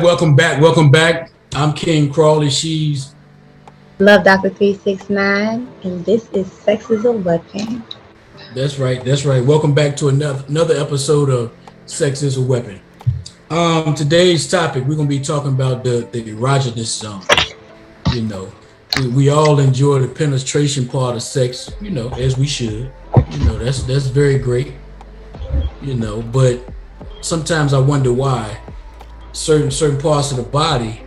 welcome back. I'm King Crawley. She's Love Dr. 369, and this is Sex is a Weapon. That's right. Welcome back to another episode of Sex is a Weapon. Today's topic, we're gonna be talking about the erogenous zone. You know, we all enjoy the penetration part of sex, as we should. That's very great. But sometimes I wonder why certain parts of the body,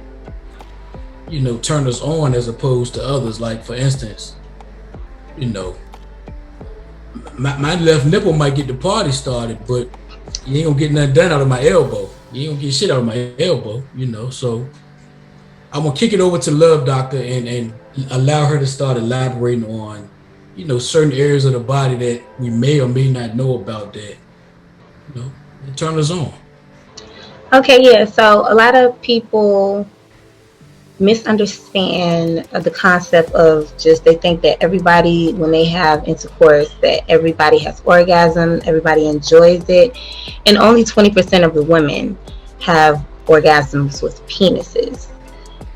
turn us on as opposed to others. Like, for instance, my left nipple might get the party started, but you ain't gonna get nothing done out of my elbow. You ain't gonna get shit out of my elbow, So I'm gonna kick it over to Love Doctor and allow her to start elaborating on, certain areas of the body that we may or may not know about that, turn us on. Okay, yeah. So a lot of people misunderstand the concept of they think that everybody, when they have intercourse, that everybody has orgasm, everybody enjoys it, and only 20% of the women have orgasms with penises.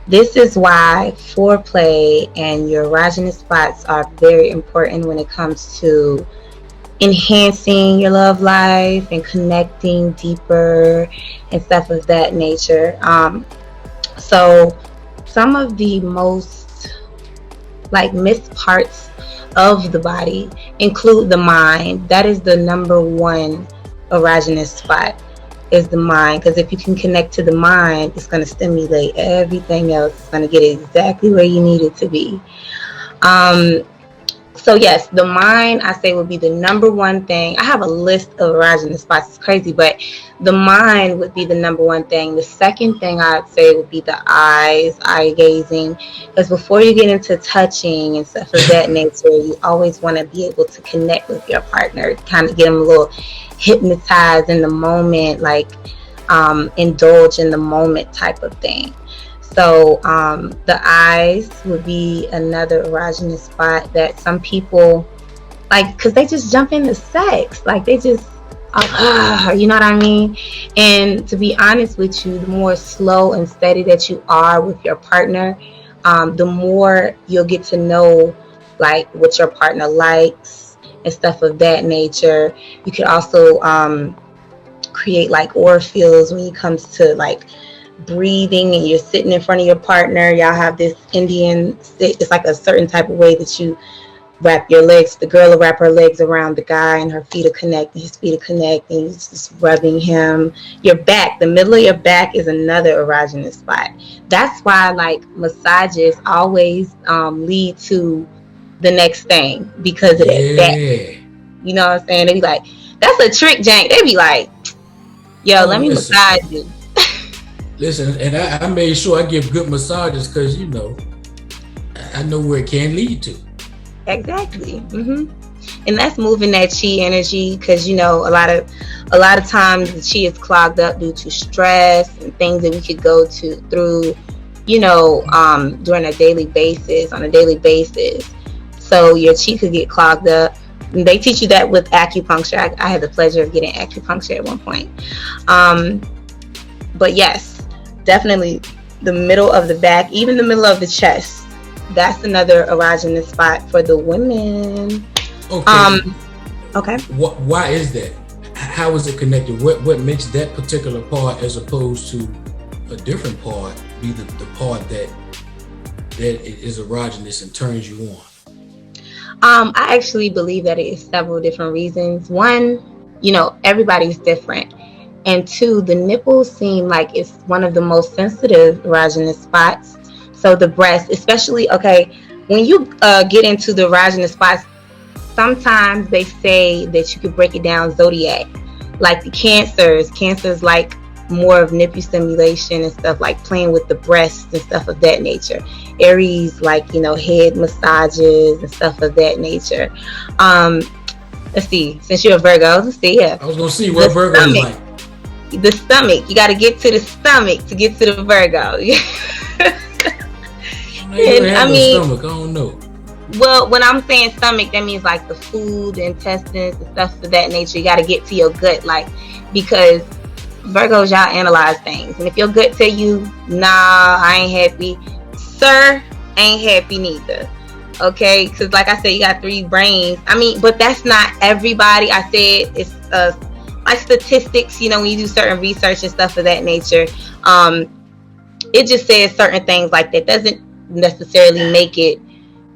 This is why foreplay and your erogenous spots are very important when it comes to enhancing your love life and connecting deeper and stuff of that nature. So some of the most missed parts of the body include the mind. That is the number one erogenous spot, is the mind, because if you can connect to the mind, it's going to stimulate everything else. It's going to get exactly where you need it to be. So yes, the mind, I say, would be the number one thing. I have a list of erogenous spots. It's crazy, but the mind would be the number one thing. The second thing I'd say would be the eyes, eye gazing, because before you get into touching and stuff of that nature, you always want to be able to connect with your partner, kind of get them a little hypnotized in the moment, indulge in the moment type of thing. So the eyes would be another erogenous spot that some people because they just jump into sex. They just, you know what I mean? And to be honest with you, the more slow and steady that you are with your partner, the more you'll get to know what your partner likes and stuff of that nature. You could also create aura fields when it comes to breathing, and you're sitting in front of your partner. Y'all have this Indian sit. It's a certain type of way that you wrap your legs. The girl will wrap her legs around the guy, and her feet are connected, his feet are connected, and he's just rubbing him. Your back, the middle of your back, is another erogenous spot. That's why massages always lead to the next thing, because of that back. You know what I'm saying? They be like, that's a trick, Jank. They be like, yo, let me massage you. Listen, and I made sure I give good massages because, I know where it can lead to. Exactly. And that's moving that chi energy, because, a lot of times the chi is clogged up due to stress and things that we could go through, during a daily basis. So your chi could get clogged up. And they teach you that with acupuncture. I had the pleasure of getting acupuncture at one point. But yes, definitely the middle of the back, even the middle of the chest. That's another erogenous spot for the women. Okay. Why is that? How is it connected? What makes that particular part, as opposed to a different part, be the part that is erogenous and turns you on? I actually believe that it is several different reasons. One, everybody's different. And two, the nipples seem like it's one of the most sensitive erogenous spots. So the breast, especially, when you get into the erogenous spots, sometimes they say that you could break it down zodiac. The cancers more of nipple stimulation and stuff, playing with the breasts and stuff of that nature. Aries, head massages and stuff of that nature. Let's see, since you're a Virgo, let's see here. I was going to see what Virgo is like. The stomach, you got to get to the stomach to get to the Virgo. Stomach, I don't know. Well, when I'm saying stomach, that means the food, the intestines, and stuff of that nature. You got to get to your gut, because Virgos, y'all analyze things, and if your gut tell you, nah, I ain't happy, sir, ain't happy neither. Okay, because like I said, you got 3 brains. I mean, but that's not everybody. I said it's like statistics. You know, when you do certain research and stuff of that nature, it just says certain things like that. Doesn't necessarily make it,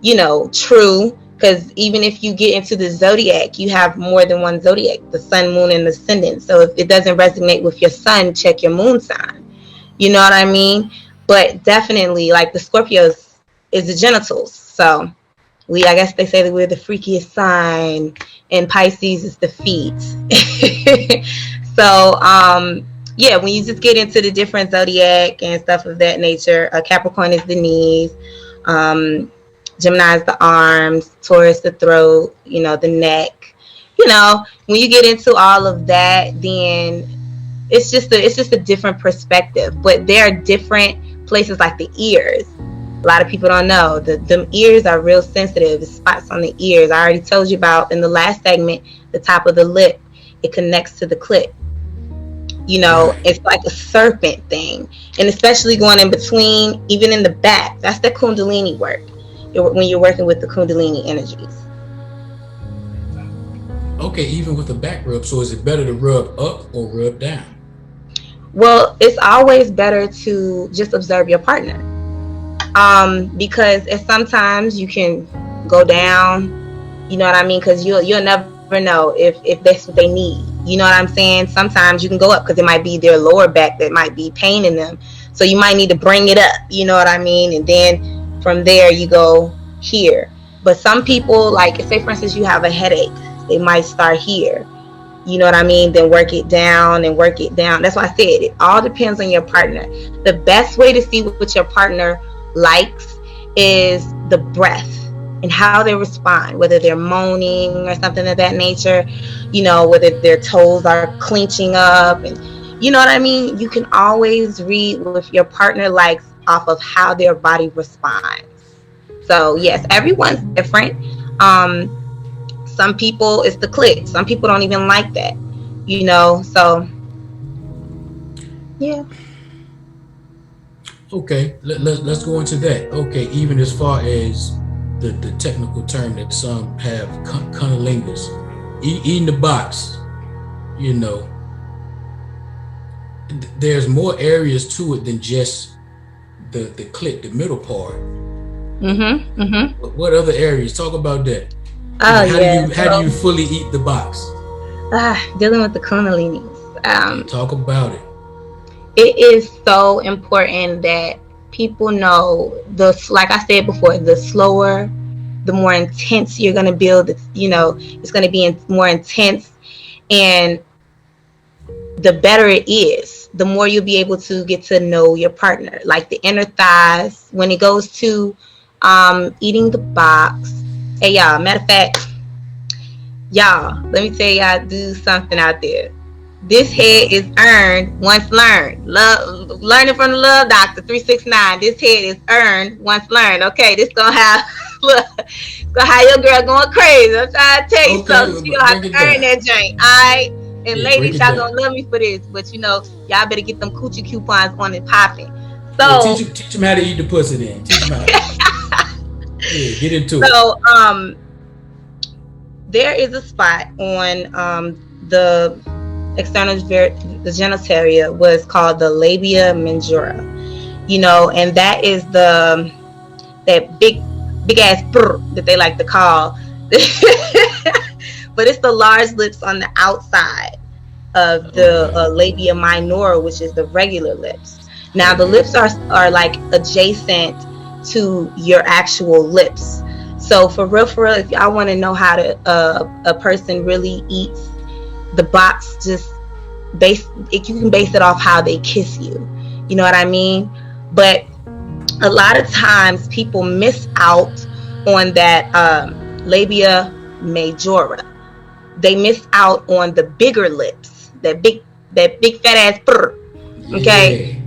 you know, true. Because even if you get into the zodiac, you have more than one zodiac, the sun, moon, and ascendant. So if it doesn't resonate with your sun, check your moon sign. You know what I mean? But definitely, like the Scorpios is the genitals. So I guess they say that we're the freakiest sign, and Pisces is the feet. So, yeah, when you just get into the different zodiac and stuff of that nature, Capricorn is the knees. Gemini is the arms, Taurus the throat, you know, the neck. You know, when you get into all of that, then it's just a different perspective. But there are different places like the ears. A lot of people don't know them ears are real sensitive. The spots on the ears, I already told you about in the last segment. The top of the lip, it connects to the clit. You know, it's like a serpent thing, and especially going in between, even in the back. That's the Kundalini work. When you're working with the Kundalini energies. Okay, even with the back rub, so is it better to rub up or rub down? Well, it's always better to just observe your partner. Because sometimes you can go down, you know what I mean? Because you'll never know if that's what they need. You know what I'm saying? Sometimes you can go up because it might be their lower back that might be paining them. So you might need to bring it up, you know what I mean? And then from there you go here. But some people, like say for instance you have a headache, they might start here, you know what I mean, then work it down and work it down. That's why I said it all depends on your partner. The best way to see what your partner likes is the breath and how they respond, whether they're moaning or something of that nature, you know, whether their toes are clenching up, and you know what I mean. You can always read what your partner likes off of how their body responds. So yes, everyone's different. Some people it's the clit. Some people don't even like that, you know. So yeah. Okay, let's go into that. Okay, even as far as the technical term that some have, cunnilingus, eating the box, you know, there's more areas to it than just the clit, the middle part. What other areas? Talk about that. How do you fully eat the box? Dealing with the cunnilingus. Talk about it. It is so important that people know like I said before, the slower, the more intense you're gonna build. You know, it's gonna be more intense, and the better it is, the more you'll be able to get to know your partner. Like the inner thighs, when it goes to eating the box. Hey y'all, matter of fact, y'all, let me tell y'all, do something out there. This head is earned once learned. Learning from the Love Doctor 369. This head is earned once learned. Okay, this gonna have gonna have your girl going crazy. I'm trying to tell you something. She gonna have to earn that joint. Alright. And ladies, y'all gonna love me for this, but you know, y'all better get them coochie coupons on and popping. So teach them how to eat the pussy then. Teach them how. Yeah, get into it. So there is a spot on the external the genitalia was called the labia majora, you know, and that is that big ass that they like to call but it's the large lips on the outside of the labia minora, which is the regular lips. Now the lips are like adjacent to your actual lips. So for real, if y'all want to know how to a person really eats the box, just you can base it off how they kiss you. You know what I mean? But a lot of times people miss out on that labia majora. They miss out on the bigger lips, that big fat ass okay? Yeah.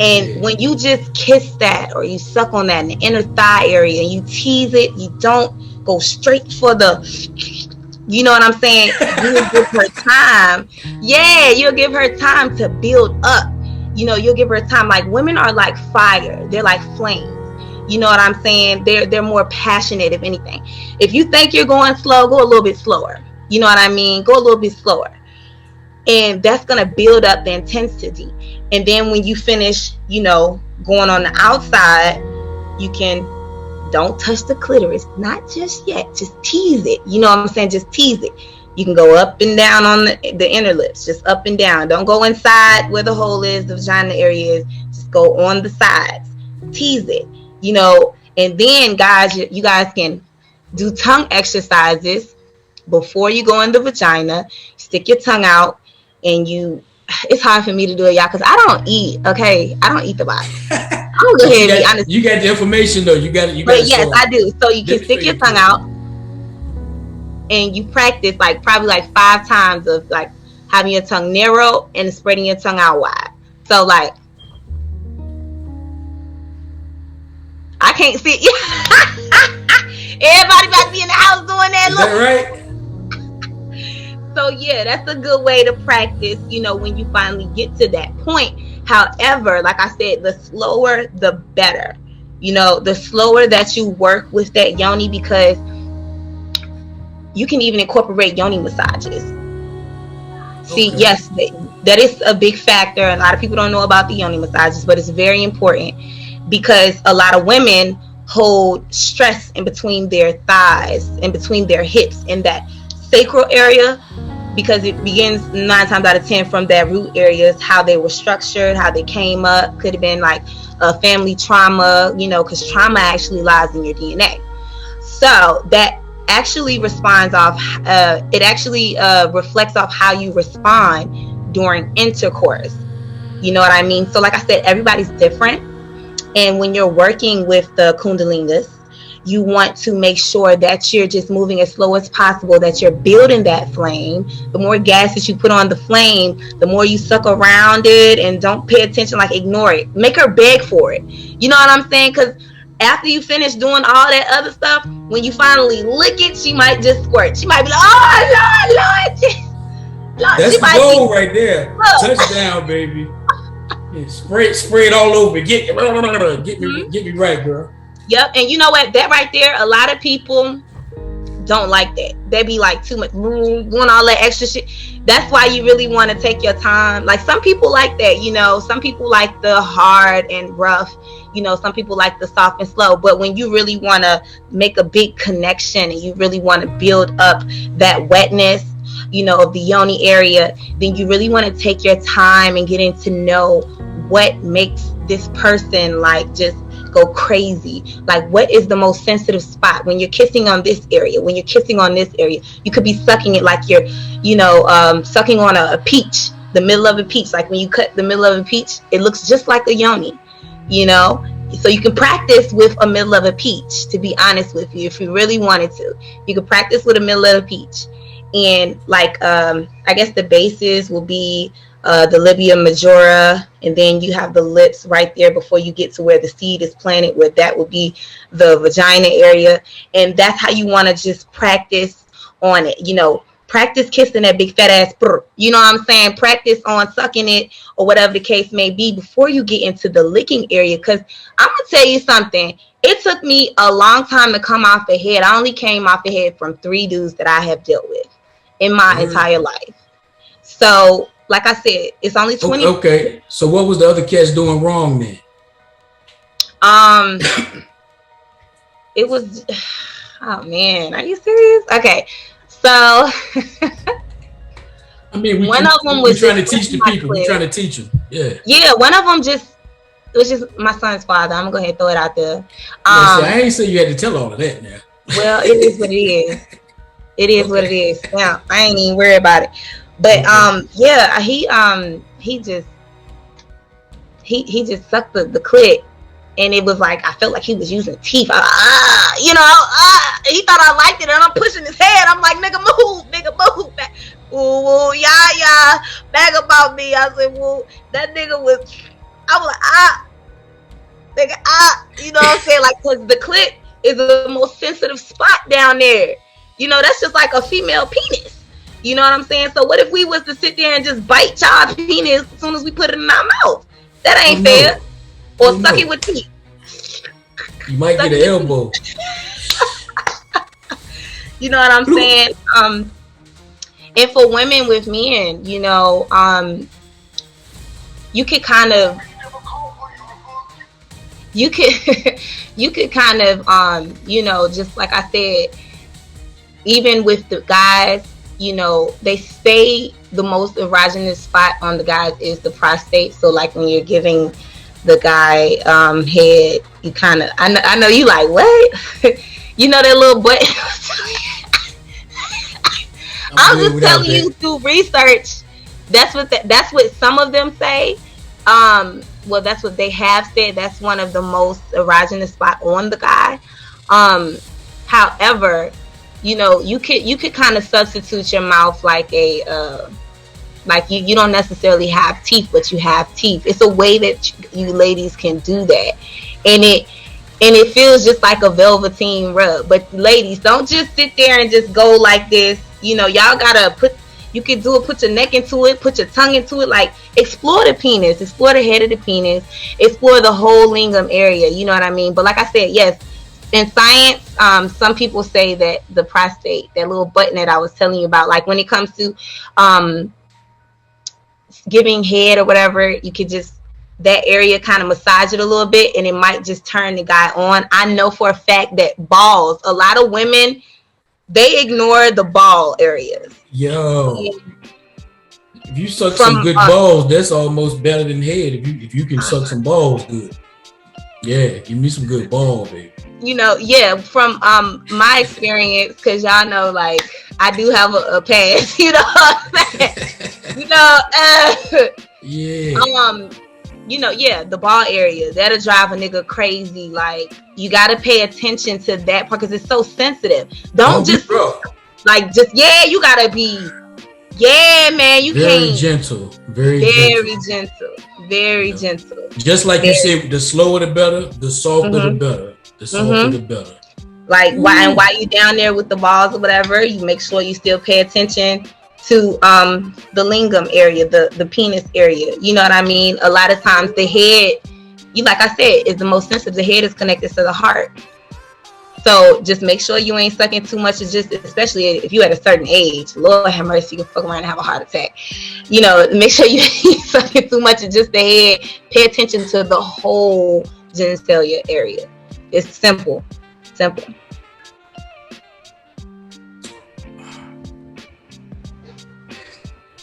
And when you just kiss that or you suck on that in the inner thigh area and you tease it, you don't go straight for the You know what I'm saying? You will give her time. Yeah, you'll give her time to build up. You know, you'll give her time. Like, women are like fire. They're like flames. You know what I'm saying? They're more passionate, if anything. If you think you're going slow, go a little bit slower. You know what I mean? Go a little bit slower. And that's going to build up the intensity. And then when you finish, you know, going on the outside, you can, don't touch the clitoris, not just yet, just tease it. You know what I'm saying? Just tease it. You can go up and down on the inner lips, just up and down. Don't go inside where the hole is, the vagina area is. Just go on the sides, tease it, you know. And then, guys, you guys can do tongue exercises before you go in the vagina. Stick your tongue out, and it's hard for me to do it, y'all, because I don't eat, okay? I don't eat the body. I'm go ahead and be honest. You got the information, though. You got it. But yes, I do. So you can stick your tongue out, and you practice like probably like 5 times of like having your tongue narrow and spreading your tongue out wide. So like, I can't see. Everybody about to be in the house doing that. Is that right? So yeah, that's a good way to practice, you know, when you finally get to that point. However, like I said, the slower, the better. You know, the slower that you work with that yoni, because you can even incorporate yoni massages. See, yes, that is a big factor. A lot of people don't know about the yoni massages, but it's very important because a lot of women hold stress in between their thighs, in between their hips, in that sacral area, because it begins 9 times out of 10 from that root areas, how they were structured, how they came up. Could have been like a family trauma, you know, because trauma actually lies in your DNA. So that actually responds off, it actually reflects off how you respond during intercourse. You know what I mean? So like I said, everybody's different. And when you're working with the cunnilingus, you want to make sure that you're just moving as slow as possible, that you're building that flame. The more gas that you put on the flame, the more you suck around it, and don't pay attention, like ignore it. Make her beg for it. You know what I'm saying? Because after you finish doing all that other stuff, when you finally lick it, she might just squirt. She might be like, oh, Lord. That's the goal right there. Touchdown, baby. Yeah, spray it all over. Get me right, girl. Yep, and you know what? That right there, a lot of people don't like that. They be like too much, doing all that extra shit. That's why you really want to take your time. Like some people like that, you know. Some people like the hard and rough. You know, some people like the soft and slow. But when you really want to make a big connection and you really want to build up that wetness, you know, of the yoni area, then you really want to take your time and getting to know what makes this person like just go crazy. Like, what is the most sensitive spot when you're kissing on this area, when you're kissing on this area? You could be sucking it like you're, you know, sucking on a peach, the middle of a peach. Like when you cut the middle of a peach, it looks just like a yoni, you know. So you can practice with a middle of a peach, to be honest with you. If you really wanted to, you could practice with a middle of a peach. And like I guess the bases will be the labia majora, and then you have the lips right there before you get to where the seed is planted, where that will be the vagina area. And that's how you want to just practice on it, you know. Practice kissing that big fat ass, you know what I'm saying? Practice on sucking it or whatever the case may be before you get into the licking area. Because I'm going to tell you something. It took me a long time to come off the head. I only came off the head from 3 dudes that I have dealt with in my entire life. So, like I said, it's only 20. Okay. So what was the other cats doing wrong then? It was, oh man, are you serious? Okay. So, I mean, one of them was trying to teach the people. We're trying to teach them. Yeah. Yeah. One of them it was just my son's father. I'm gonna go ahead and throw it out there. I ain't say you had to tell all of that now. Well, it is what it is. It is what it is. Now I ain't even worried about it. But yeah, he just sucked the clit, and it was like I felt like he was using teeth. He thought I liked it, and I'm pushing his head. I'm like, nigga, move. Back. Ooh, yeah, back about me. I said, well, that nigga was. I was like, nigga, you know what I'm saying? Like, cause the clit is the most sensitive spot down there. You know, that's just like a female penis. You know what I'm saying? So what if we was to sit there and just bite child penis as soon as we put it in our mouth? That ain't fair. Or suck it with teeth. You might get an elbow. You know what I'm saying? And for women with men, you know, you could kind of, you could kind of, you know, just like I said, even with the guys, you know, they say the most erogenous spot on the guys is the prostate. So like when you're giving the guy head, you kind of, I know you like, what? You know that little butt. I'm just telling you through research. That's what some of them say. Well, that's what they have said. That's one of the most erogenous spot on the guy. However, you know, you could kind of substitute your mouth like a like you don't necessarily have teeth, but you have teeth. It's a way that you ladies can do that, and it feels just like a velveteen rub. But ladies, don't just sit there and just go like this. You know, y'all gotta you can do it, put your neck into it, put your tongue into it, like explore the penis, explore the head of the penis, explore the whole lingam area, you know what I mean? But like I said, yes, in science, some people say that the prostate, that little button that I was telling you about, like when it comes to giving head or whatever, you could just, that area kind of massage it a little bit and it might just turn the guy on. I know for a fact that balls, a lot of women, they ignore the ball areas. Yo, if you suck some good balls, that's almost better than head. If you can suck some balls good, yeah, give me some good ball, baby. You know, yeah, from my experience, because y'all know, like I do have a past. You know what I'm saying? You know, yeah. You know, yeah, the ball area, that'll drive a nigga crazy. Like, you gotta pay attention to that part because it's so sensitive. Don't just like yeah, you gotta be, yeah, man, you very can't. Gentle, very gentle, very gentle. Just like you said, the slower the better, the softer the better, the softer the better. Like while you down there with the balls or whatever, you make sure you still pay attention to the lingam area, the penis area. You know what I mean? A lot of times the head, like I said, is the most sensitive. The head is connected to the heart. So just make sure you ain't sucking too much. It's just, especially if you at a certain age, Lord have mercy, you can fuck around and have a heart attack. You know, make sure you ain't sucking too much of just the head. Pay attention to the whole genitalia area. It's simple.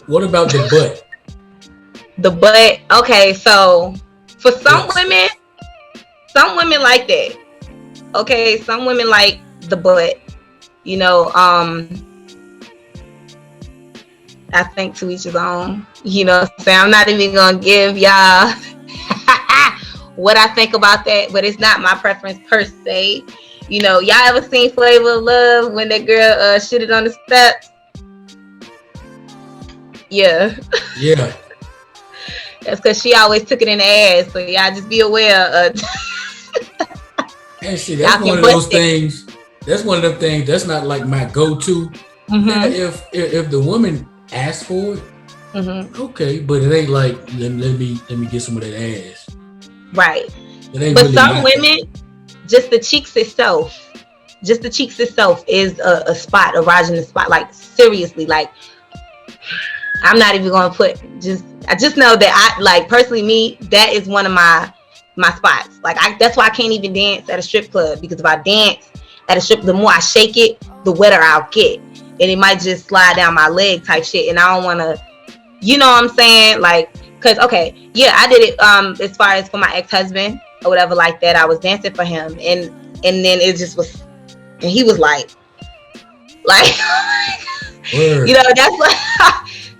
What about the butt? The butt, okay, so for some women like that. Okay, some women like the butt. You know, I think to each his own. You know what I'm saying? I'm not even gonna give y'all what I think about that, but it's not my preference per se. You know, y'all ever seen Flavor of Love when that girl shitted on the steps? Yeah. Yeah. That's because she always took it in the ass. So y'all just be aware. And see, that's one of those things. That's one of them things. That's not like my go-to. Mm-hmm. If the woman asks for it, okay, but it ain't like let me get some of that ass. Right. It ain't but really some women, just the cheeks itself is a spot, a erogenous spot. Like seriously, like. I'm not even gonna I just know that I like personally me, that is one of my spots. Like that's why I can't even dance at a strip club, because if I dance at a strip, the more I shake it, the wetter I'll get. And it might just slide down my leg type shit. And I don't wanna, you know what I'm saying? Like, cause okay, yeah, I did it as far as for my ex-husband or whatever like that. I was dancing for him and then it just was, and he was like you know, that's what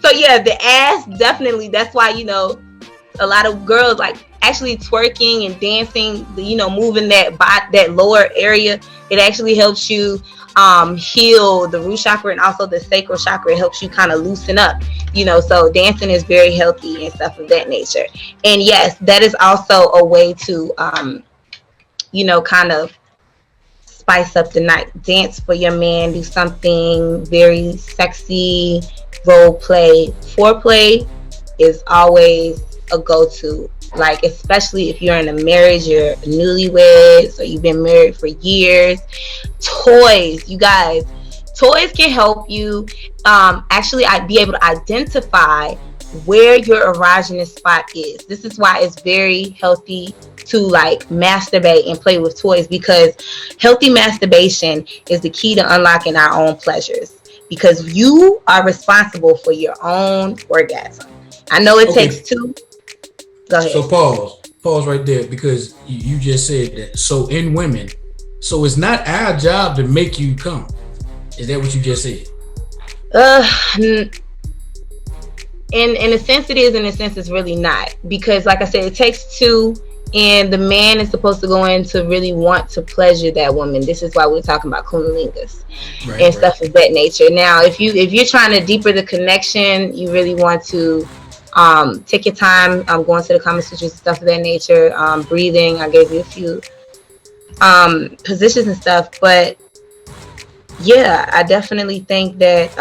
so yeah, the ass definitely. That's why, you know, a lot of girls like actually twerking and dancing, you know, moving that lower area. It actually helps you heal the root chakra and also the sacral chakra. It helps you kind of loosen up, you know. So dancing is very healthy and stuff of that nature. And yes, that is also a way to, you know, kind of spice up the night. Dance for your man, do something very sexy, role play. Foreplay is always a go-to. Like, especially if you're in a marriage, you're newlyweds, or you've been married for years. Toys, you guys, toys can help you actually I'd be able to identify where your erogenous spot is. This is why it's very healthy to like masturbate and play with toys, because healthy masturbation is the key to unlocking our own pleasures, because you are responsible for your own orgasm. I know it takes two. Go ahead. So pause right there, because you just said that. So in women, so it's not our job to make you come. Is that what you just said? In a sense it is, in a sense it's really not, because like I said, it takes two, and the man is supposed to go in to really want to pleasure that woman. This is why we're talking about cunnilingus and stuff of that nature. Now, if you're trying to deeper the connection, you really want to take your time, going to the Kama Sutras, stuff of that nature, breathing. I gave you a few positions and stuff, but yeah, I definitely think that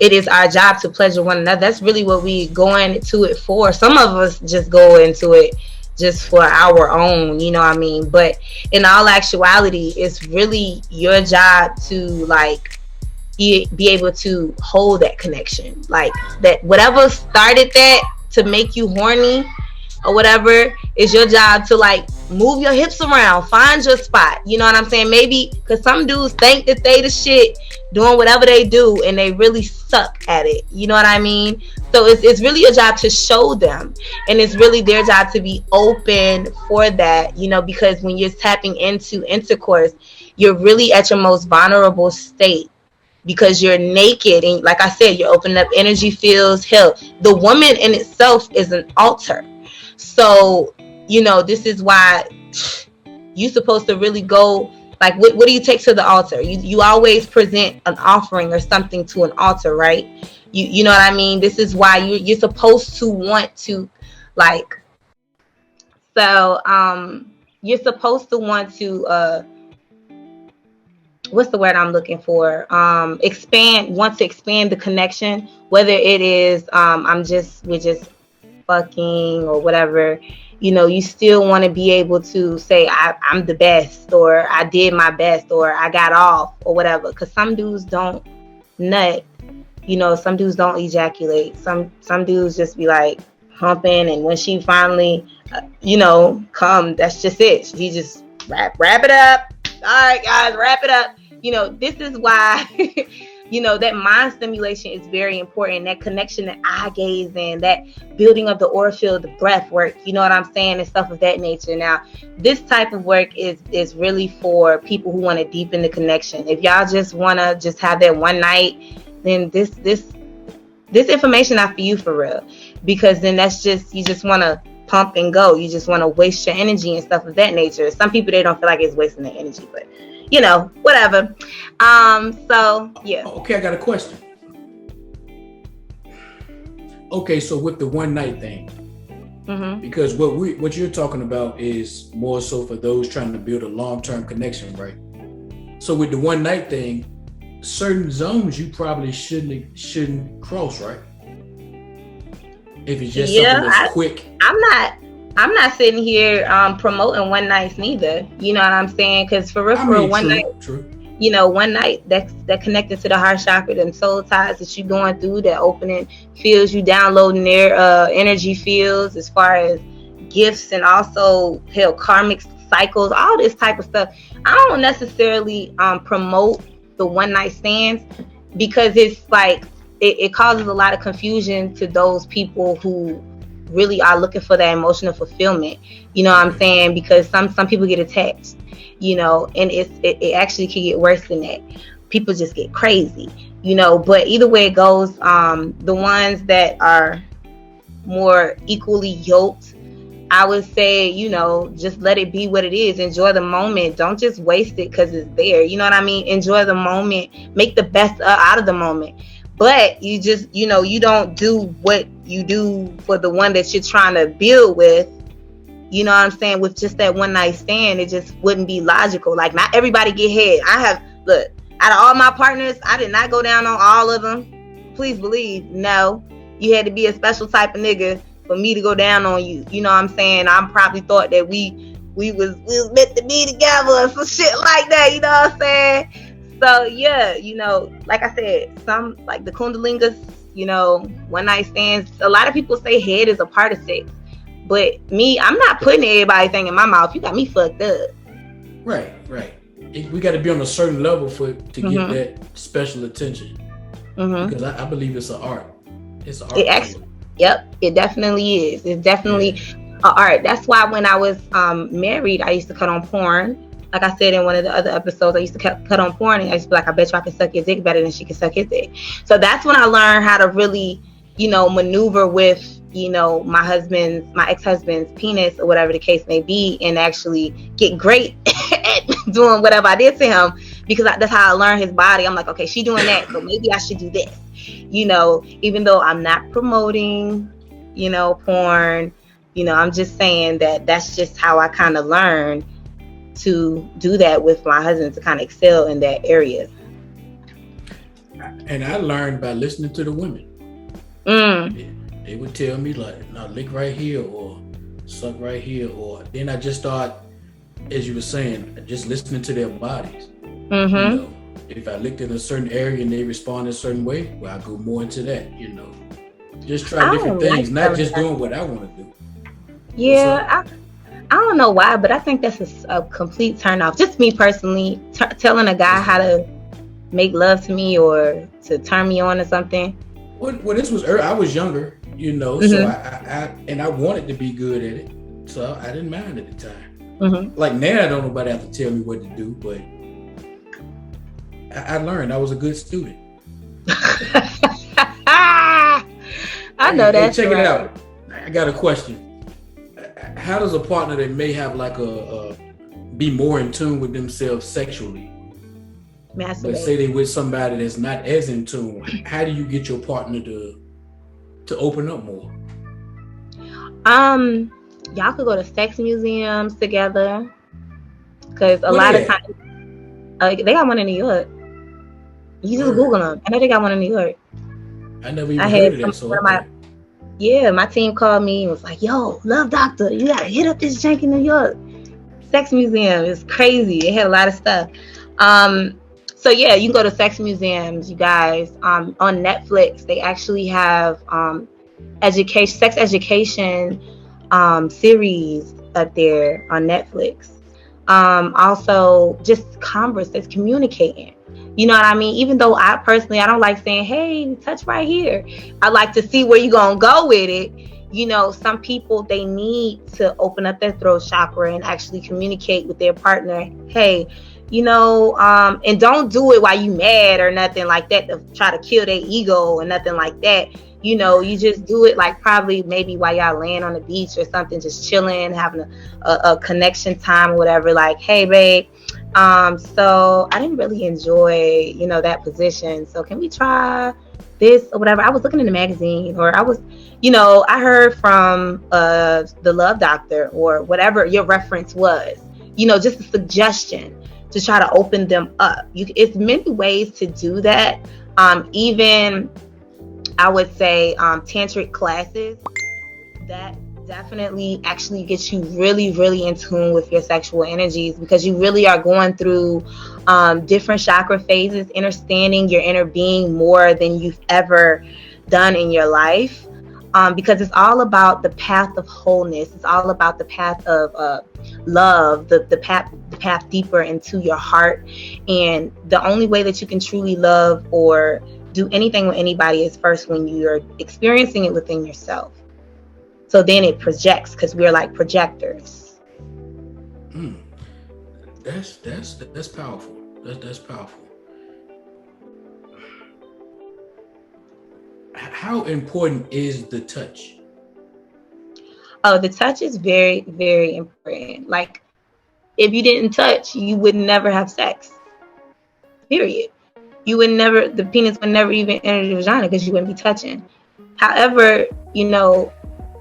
it is our job to pleasure one another. That's really what we go into it for. Some of us just go into it just for our own, you know what I mean? But in all actuality, it's really your job to like be able to hold that connection. Like that, whatever started that to make you horny or whatever, is your job to like move your hips around, find your spot. You know what I'm saying? Maybe because some dudes think that they the shit doing whatever they do, and they really suck at it. You know what I mean? So it's really your job to show them, and it's really their job to be open for that. You know, because when you're tapping into intercourse, you're really at your most vulnerable state, because you're naked, and like I said, you're opening up energy fields. Hell, the woman in itself is an altar. So, you know, this is why you're supposed to really go, like, what do you take to the altar? You always present an offering or something to an altar, right? You know what I mean? This is why you're supposed to want to, like, so you're supposed to want to, what's the word I'm looking for? Want to expand the connection, whether it is, we're just fucking or whatever. You know, you still want to be able to say I'm the best, or I did my best, or I got off, or whatever. Because some dudes don't nut. You know, some dudes don't ejaculate. Some dudes just be like humping, and when she finally, come, that's just it. He just wrap it up. All right, guys, wrap it up. You know, this is why. You know, that mind stimulation is very important. That connection, that eye gaze, and that building of the aura field, the breath work, you know what I'm saying, and stuff of that nature. Now, this type of work is really for people who want to deepen the connection. If y'all just want to just have that one night, then this information not for you, for real. Because then that's just, you just want to pump and go. You just want to waste your energy and stuff of that nature. Some people, they don't feel like it's wasting their energy, but you know, whatever. So yeah. Okay, I got a question. Okay, so with the one night thing, because what you're talking about is more so for those trying to build a long-term connection, right? So with the one night thing, certain zones you probably shouldn't cross, right? If it's just something that's quick. I'm not sitting here promoting one nights neither. You know what I'm saying? Because for real, one night, you know, one night that connected to the heart chakra, and soul ties that you're going through, that opening fields, you downloading their energy fields as far as gifts, and also karmic cycles, all this type of stuff. I don't necessarily promote the one night stands, because it's like it causes a lot of confusion to those people who really are looking for that emotional fulfillment. You know what I'm saying? Because some people get attached, you know, and it actually can get worse than that. People just get crazy, you know. But either way it goes, the ones that are more equally yoked, I would say, you know, just let it be what it is. Enjoy the moment. Don't just waste it because it's there. You know what I mean? Enjoy the moment. Make the best out of the moment. But you just, you know, you don't do what you do for the one that you're trying to build with You know what I'm saying? With just that one night stand, it just wouldn't be logical. Like, not everybody get head. Look, out of all my partners, I did not go down on all of them. Please believe, no. You had to be a special type of nigga for me to go down on you. You know what I'm saying? I probably thought that we was meant to be together or some shit like that. You know what I'm saying? So yeah, you know, like I said, some like the cunnilingus, you know, one night stands. A lot of people say head is a part of sex. But me, I'm not putting everything in my mouth. You got me fucked up. Right. We got to be on a certain level to get that special attention. Because I believe it's an art. It's an art. Yep, it definitely is. It's definitely an art. That's why when I was married, I used to cut on porn. Like I said in one of the other episodes, I used to cut on porn, and I used to be like, I bet you I can suck his dick better than she can suck his dick. So that's when I learned how to really, you know, maneuver with, you know, my ex-husband's penis or whatever the case may be, and actually get great at doing whatever I did to him, because that's how I learned his body. I'm like, okay, she doing that, so maybe I should do this. You know, even though I'm not promoting, you know, porn, you know, I'm just saying that that's just how I kind of learned to do that with my husband, to kind of excel in that area. And I learned by listening to the women. They would tell me like, "No, lick right here," or "suck right here," or then I just start, as you were saying, just listening to their bodies. You know, if I licked in a certain area and they respond a certain way, well, I go more into that. You know, just try different things, not just doing what I want to do. Yeah, I don't know why, but I think that's a complete turn off. Just me personally, telling a guy how to make love to me or to turn me on or something. Well, this was I was younger, you know, so I wanted to be good at it, so I didn't mind at the time. Like now, I don't nobody have to tell me what to do, but I learned. I was a good student. I know that. Check it out. I got a question. How does a partner that may have like be more in tune with themselves sexually, masturbate, but say they with somebody that's not as in tune, how do you get your partner to open up more? Y'all could go to sex museums together, because a lot of times they got one in New York. You just Google them. I know they got one in New York. I never even heard of that. So my team called me and was like, "Yo, Love Doctor, you gotta hit up this jank in New York. Sex museum is crazy. It had a lot of stuff." So yeah, you can go to sex museums, you guys. On Netflix, they actually have sex education series up there on Netflix. Also, just that's communicating. You know what I mean? Even though I don't like saying, "Hey, touch right here." I like to see where you're gonna go with it. You know, some people, they need to open up their throat chakra and actually communicate with their partner. Hey, you know, and don't do it while you mad or nothing like that to try to kill their ego or nothing like that. You know, you just do it like probably maybe while y'all laying on the beach or something, just chilling, having a connection time or whatever. Like, "Hey, babe, so I didn't really enjoy, you know, that position. So can we try this or whatever? I was looking in the magazine, or I was, you know, I heard from the Love Doctor," or whatever your reference was. You know, just a suggestion to try to open them up. It's many ways to do that. Even I would say tantric classes, that definitely actually gets you really, really in tune with your sexual energies, because you really are going through different chakra phases, understanding your inner being more than you've ever done in your life. Because it's all about the path of wholeness. It's all about the path of love, the path deeper into your heart. And the only way that you can truly love or do anything with anybody is first when you're experiencing it within yourself. So then it projects, because we're like projectors. That's powerful. That's powerful. How important is the touch? Oh, the touch is very, very important. Like, if you didn't touch, you would never have sex. Period. The penis would never even enter the vagina, because you wouldn't be touching. However, you know,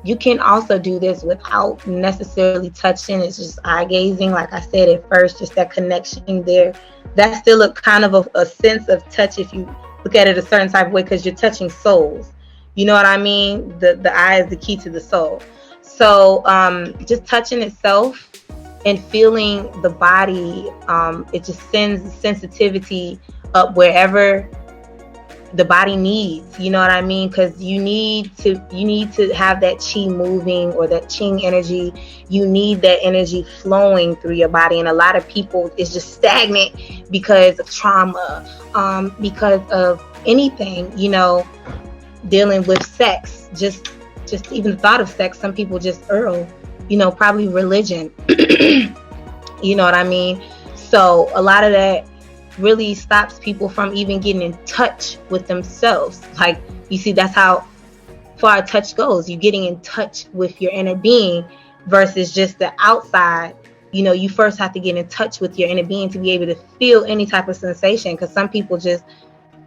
You can also do this without necessarily touching. It's just eye gazing, like I said at first, just that connection there. That's still a kind of a sense of touch if you look at it a certain type of way, because you're touching souls. You know what I mean? The eye is the key to the soul. So just touching itself and feeling the body, it just sends sensitivity up wherever the body needs, you know what I mean? Because you need to have that chi moving, or that qing energy. You need that energy flowing through your body, and a lot of people is just stagnant because of trauma, because of anything, you know, dealing with sex, just even the thought of sex. Some people just you know, probably religion. You know what I mean? So a lot of that really stops people from even getting in touch with themselves. Like, you see, that's how far touch goes. You getting in touch with your inner being versus just the outside. You know, you first have to get in touch with your inner being to be able to feel any type of sensation. Because some people just,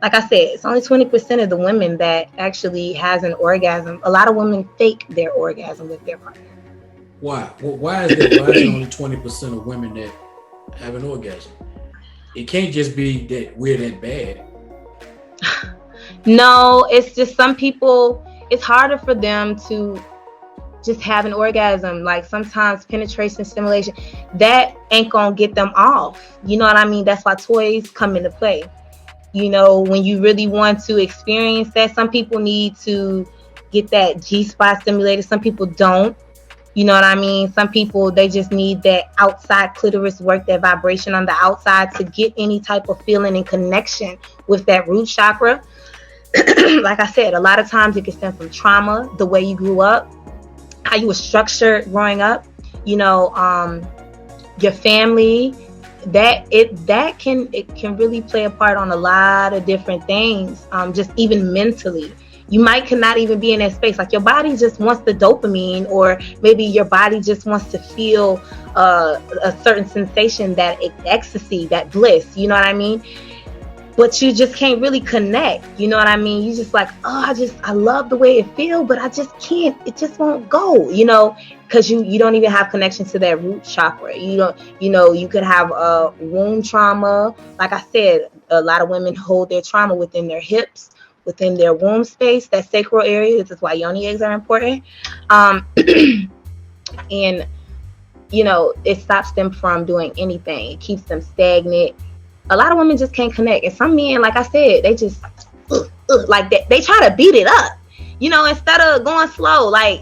like I said, it's only 20% of the women that actually has an orgasm. A lot of women fake their orgasm with their partner. Why? Well, why is it only 20% of women that have an orgasm? It can't just be that we're that bad. No, it's just some people, it's harder for them to just have an orgasm. Like sometimes penetration, stimulation, that ain't gonna get them off. You know what I mean? That's why toys come into play. You know, when you really want to experience that, some people need to get that G-spot stimulated. Some people don't. You know what I mean? Some people, they just need that outside clitoris work, that vibration on the outside to get any type of feeling and connection with that root chakra. Like I said, a lot of times it can stem from trauma, the way you grew up, how you were structured growing up, you know, your family. It can really play a part on a lot of different things, just even mentally. You might cannot even be in that space. Like your body just wants the dopamine, or maybe your body just wants to feel a certain sensation, that ecstasy, that bliss. You know what I mean? But you just can't really connect. You know what I mean? You just like, oh, I love the way it feels, but I just can't. It just won't go. You know, because you don't even have connection to that root chakra. You don't. You know, you could have a womb trauma. Like I said, a lot of women hold their trauma within their hips, within their womb space, that sacral area. This is why yoni eggs are important. And, you know, it stops them from doing anything. It keeps them stagnant. A lot of women just can't connect. And some men, like I said, they just, like they try to beat it up, you know, instead of going slow. Like,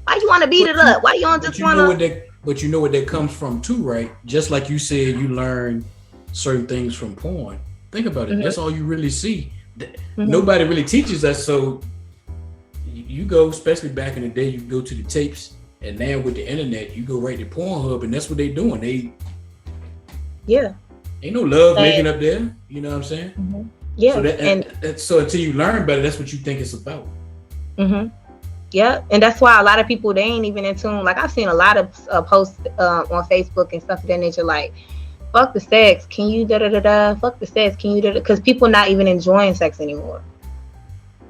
why you want to beat it up? Why you don't just want to? But you know what that comes from too, right? Just like you said, you learn certain things from porn. Think about it. Mm-hmm. That's all you really see. Mm-hmm. Nobody really teaches us. So you go, especially back in the day, you go to the tapes, and now with the internet, you go right to Pornhub, and that's what they're doing. Ain't no love making up there. You know what I'm saying? Mm-hmm. Yeah. So until you learn better, that's what you think it's about. Mm-hmm. Yeah, and that's why a lot of people, they ain't even in tune. Like I've seen a lot of posts on Facebook and stuff of that nature, like, fuck the sex, can you da-da-da-da, fuck the sex, can you da-da, because people not even enjoying sex anymore.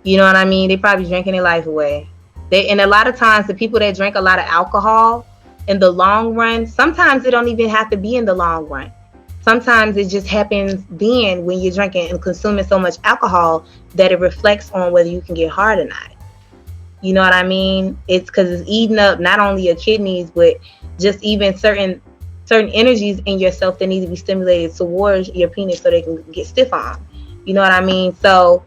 You know what I mean? They probably drinking their life away. And a lot of times, the people that drink a lot of alcohol, in the long run, sometimes it don't even have to be in the long run. Sometimes it just happens then when you're drinking and consuming so much alcohol that it reflects on whether you can get hard or not. You know what I mean? It's because it's eating up not only your kidneys, but just even certain energies in yourself that need to be stimulated towards your penis so they can get stiff on. You know what I mean? So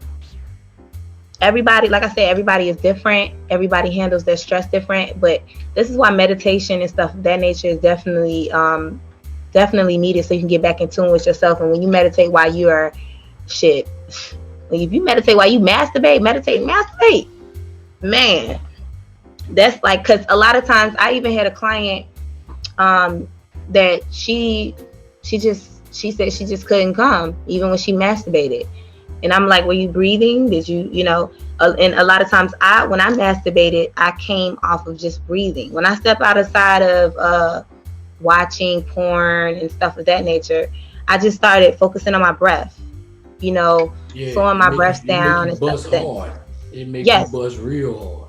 everybody, like I said, everybody is different. Everybody handles their stress different. But this is why meditation and stuff of that nature is definitely needed, so you can get back in tune with yourself. And when you meditate while you are if you meditate while you masturbate, man, that's like, because a lot of times I even had a client that she said she just couldn't come even when she masturbated. And I'm like, were you breathing? Did you know? And a lot of times when I masturbated, I came off of just breathing. When I step outside of watching porn and stuff of that nature, I just started focusing on my breath, you know, slowing my breath down and stuff. Hard. It makes you buzz real hard.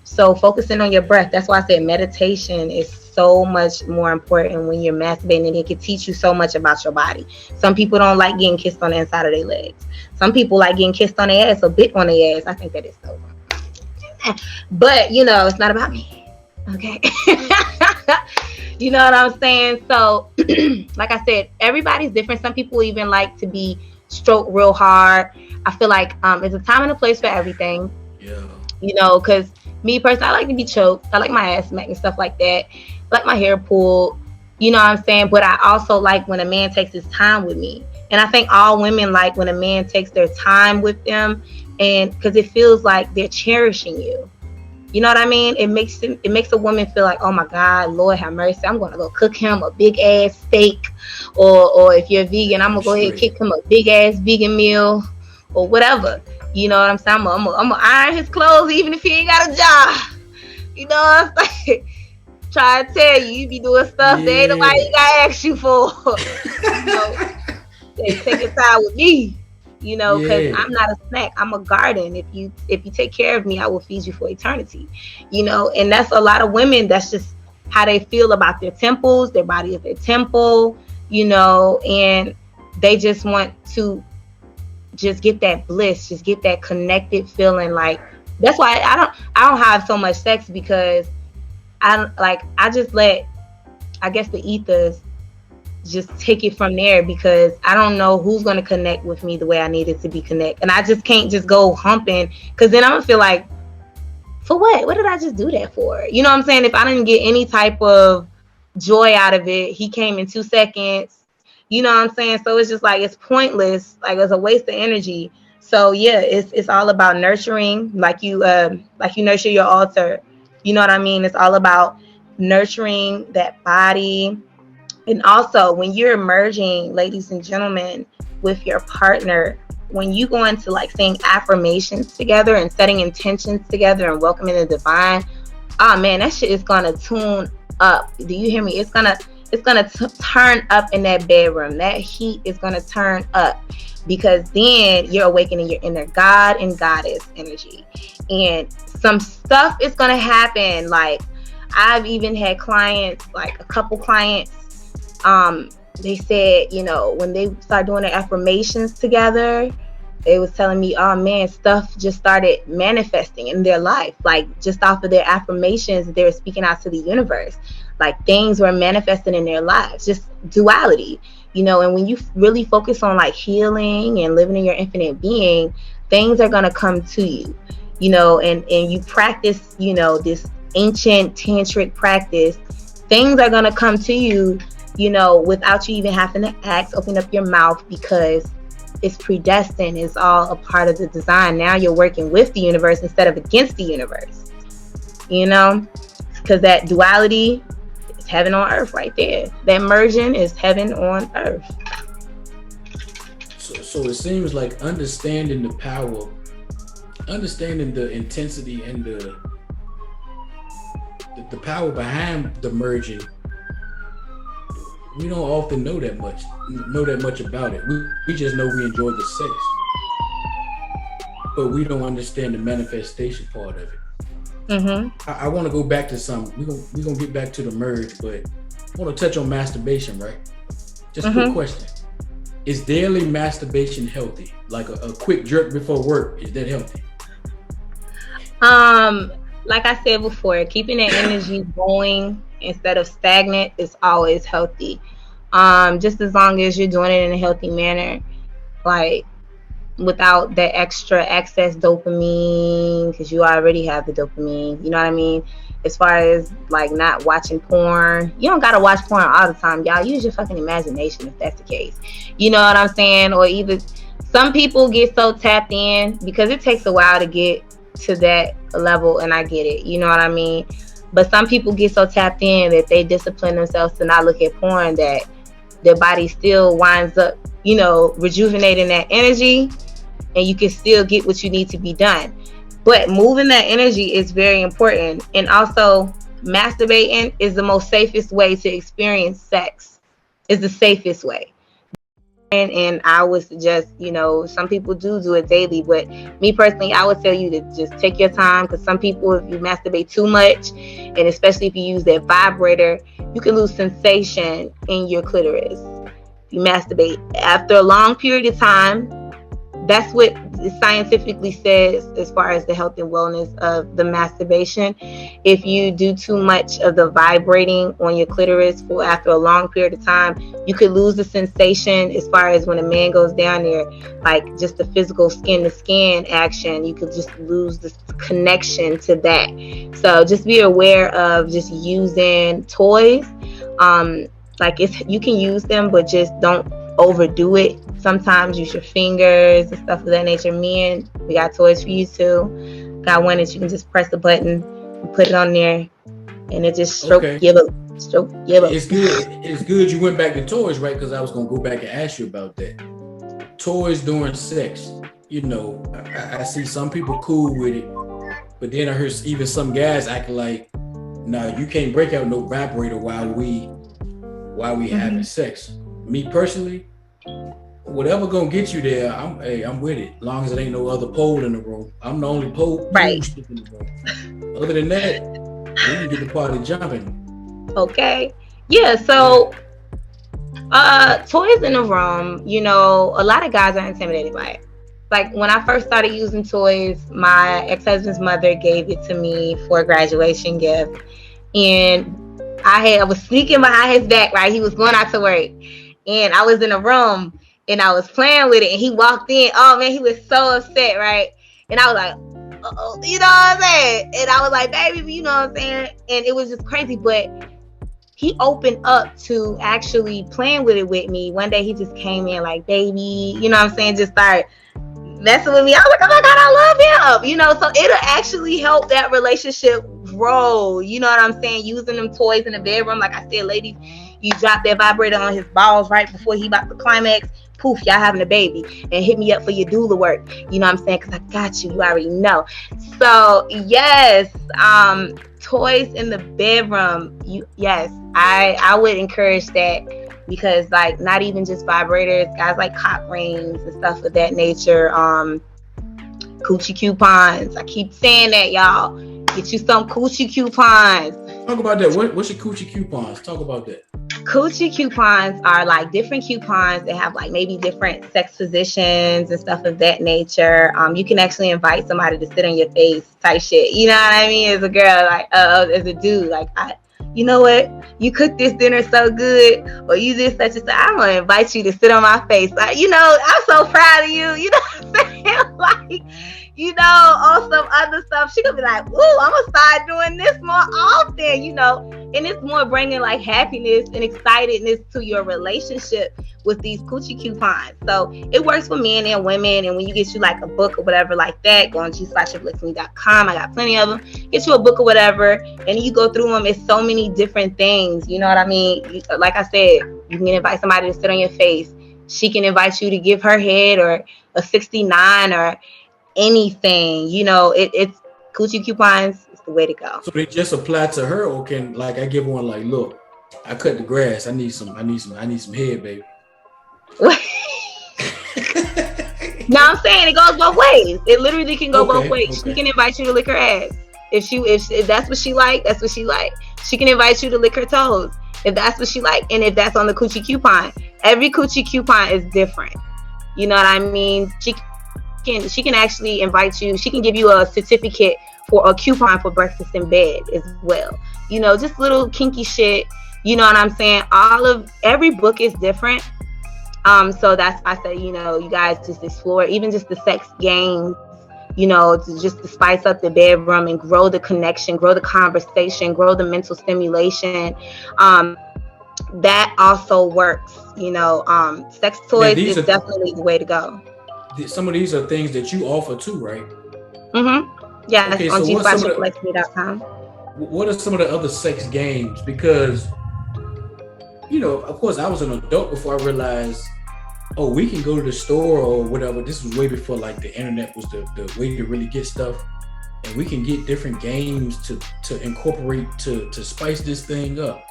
So focusing on your breath. That's why I said meditation is so much more important when you're masturbating. It can teach you so much about your body. Some people don't like getting kissed on the inside of their legs. Some people like getting kissed on their ass or bit on their ass. I think that is so. But it's not about me. Okay. You know what I'm saying? So, like I said, everybody's different. Some people even like to be stroked real hard. I feel like it's a time and a place for everything. Yeah. Because me personally, I like to be choked. I like my ass smacked and stuff like that. I like my hair pulled. You know what I'm saying? But I also like when a man takes his time with me. And I think all women like when a man takes their time with them, and because it feels like they're cherishing you. You know what I mean? It makes a woman feel like, oh my God, Lord have mercy, I'm gonna go cook him a big ass steak, or if you're vegan, I'm gonna go ahead and cook him a big ass vegan meal, or whatever. You know what I'm saying? I'm gonna iron his clothes even if he ain't got a job. You know what I'm saying? Try to tell you be doing stuff that ain't nobody gotta ask you for. They take your time with me. Because I'm not a snack. I'm a garden. If you take care of me, I will feed you for eternity. And that's a lot of women. That's just how they feel about their temples. Their body is their temple. And they just want to just get that bliss, just get that connected feeling. Like that's why I don't have so much sex, because I just let, I guess, the ethers just take it from there, because I don't know who's going to connect with me the way I need it to be connect. And I just can't just go humping, because then I'm going to feel like, for what did I just do that for? You know what I'm saying? If I didn't get any type of joy out of it, he came in 2 seconds. You know what I'm saying? So it's just like, it's pointless. Like, it's a waste of energy. So yeah, it's all about nurturing, like you nurture your altar. You know what I mean? It's all about nurturing that body. And also, when you're merging, ladies and gentlemen, with your partner, when you go into like saying affirmations together and setting intentions together and welcoming the divine, oh man, that shit is gonna tune up. Do you hear me? It's gonna turn up in that bedroom. That heat is gonna turn up, because then you're awakening your inner God and goddess energy, and some stuff is gonna happen. Like, I've even had clients, like a couple clients, they said, when they start doing their affirmations together, they was telling me, oh man, stuff just started manifesting in their life, like just off of their affirmations they were speaking out to the universe. Like, things were manifesting in their lives, just duality, and when you really focus on like healing and living in your infinite being, things are going to come to you, and you practice, this ancient tantric practice, things are going to come to you, without you even having to ask, open up your mouth, because it's predestined. It's all a part of the design. Now you're working with the universe instead of against the universe, because that duality is heaven on earth right there. That merging is heaven on earth. So it seems like understanding the power, understanding the intensity and the power behind the merging, we don't often know that much about it. We just know we enjoy the sex, but we don't understand the manifestation part of it. Mm-hmm. I want to go back to something. We're gonna get back to the merge, but I want to touch on masturbation, right? Just a quick question: is daily masturbation healthy? Like a quick jerk before work, is that healthy? Like I said before, keeping that energy going instead of stagnant is always healthy. Just as long as you're doing it in a healthy manner, like without that extra excess dopamine, because you already have the dopamine, you know what I mean? As far as like not watching porn, you don't gotta watch porn all the time, y'all. Use your fucking imagination if that's the case. You know what I'm saying? Or either some people get so tapped in, because it takes a while to get to that level, and I get it, you know what I mean? But some people get so tapped in that they discipline themselves to not look at porn, that their body still winds up, rejuvenating that energy, and you can still get what you need to be done. But moving that energy is very important. And also, masturbating is the most safest way to experience sex. Is the safest way. and I would suggest, some people do it daily, but me personally, I would tell you to just take your time, because some people, if you masturbate too much, and especially if you use that vibrator, you can lose sensation in your clitoris. If you masturbate after a long period of time, that's what scientifically says as far as the health and wellness of the masturbation. If you do too much of the vibrating on your clitoris for after a long period of time, you could lose the sensation as far as when a man goes down there, like just the physical skin to skin action. You could just lose the connection to that. So just be aware of just using toys. You can use them, but just don't overdo it. Sometimes use your fingers and stuff of that nature. Men, we got toys for you too. Got one that you can just press the button and put it on there, and it just stroke your butt. Stroke your butt. It's good. It's good you went back to toys, right? Because I was gonna go back and ask you about that. Toys during sex. I see some people cool with it, but then I heard even some guys acting like, "No, you can't break out no vibrator while we having sex." Me personally, whatever gonna get you there, I'm with it. As long as it ain't no other pole in the room. I'm the only pole right in the room. Other than that, we can get the party jumping. Okay. Yeah, so toys in the room, a lot of guys are intimidated by it. Like when I first started using toys, my ex-husband's mother gave it to me for a graduation gift. And I was sneaking behind his back, right? He was going out to work. And I was in a room and I was playing with it, and he walked in. Oh man, he was so upset, right? And I was like, uh-oh, you know what I'm saying? And I was like, baby, you know what I'm saying? And it was just crazy, but he opened up to actually playing with it with me. One day he just came in like, baby, you know what I'm saying? Just started messing with me. I was like, oh my God, I love him. So it'll actually help that relationship grow. You know what I'm saying? Using them toys in the bedroom. Like I said, ladies, you drop that vibrator on his balls right before he about to climax. Poof, y'all having a baby. And hit me up for your doula work. You know what I'm saying? Because I got you. You already know. So, yes, toys in the bedroom. Yes, I would encourage that, because, like, not even just vibrators, guys like cock rings and stuff of that nature. Coochie coupons. I keep saying that, y'all. Get you some coochie coupons. Talk about that. What's your coochie coupons? Talk about that. Coochie coupons are like different coupons that have like maybe different sex positions and stuff of that nature. You can actually invite somebody to sit on your face type shit. You know what I mean? As a girl, like as a dude, like you know what? You cooked this dinner so good, or you did such and such. I'm gonna invite you to sit on my face. Like, I'm so proud of you. You know what I'm saying? Like, on some other stuff, she gonna be like, ooh, I'm gonna start doing this more often, and it's more bringing like happiness and excitedness to your relationship with these coochie coupons. So it works for men and women. And when you get you like a book or whatever like that, go on g/upliftsme.com. I got plenty of them. Get you a book or whatever, and you go through them. It's so many different things. You know what I mean? Like I said, you can invite somebody to sit on your face. She can invite you to give her head or a 69 or anything. It's coochie coupons is the way to go. So they just apply to her, or can like I give one like, look, I cut the grass. I need some head, baby. No, I'm saying it goes both ways. It literally can go both ways. Okay. She can invite you to lick her ass. If that's what she like, that's what she like. She can invite you to lick her toes if that's what she like, and if that's on the coochie coupon. Every coochie coupon is different. You know what I mean? She can actually invite you. She can give you a certificate for a coupon for breakfast in bed as well. Just little kinky shit. You know what I'm saying? Every book is different. So that's why I say, you guys just explore even just the sex games, just to spice up the bedroom and grow the connection, grow the conversation, grow the mental stimulation. That also works. Sex toys is definitely the way to go. Some of these are things that you offer too, right? Mm-hmm. Yeah, okay, on g/upliftsme.com. What are some of the other sex games? Because, of course, I was an adult before I realized, we can go to the store or whatever. This was way before like the internet was the way to really get stuff. And we can get different games to incorporate to spice this thing up.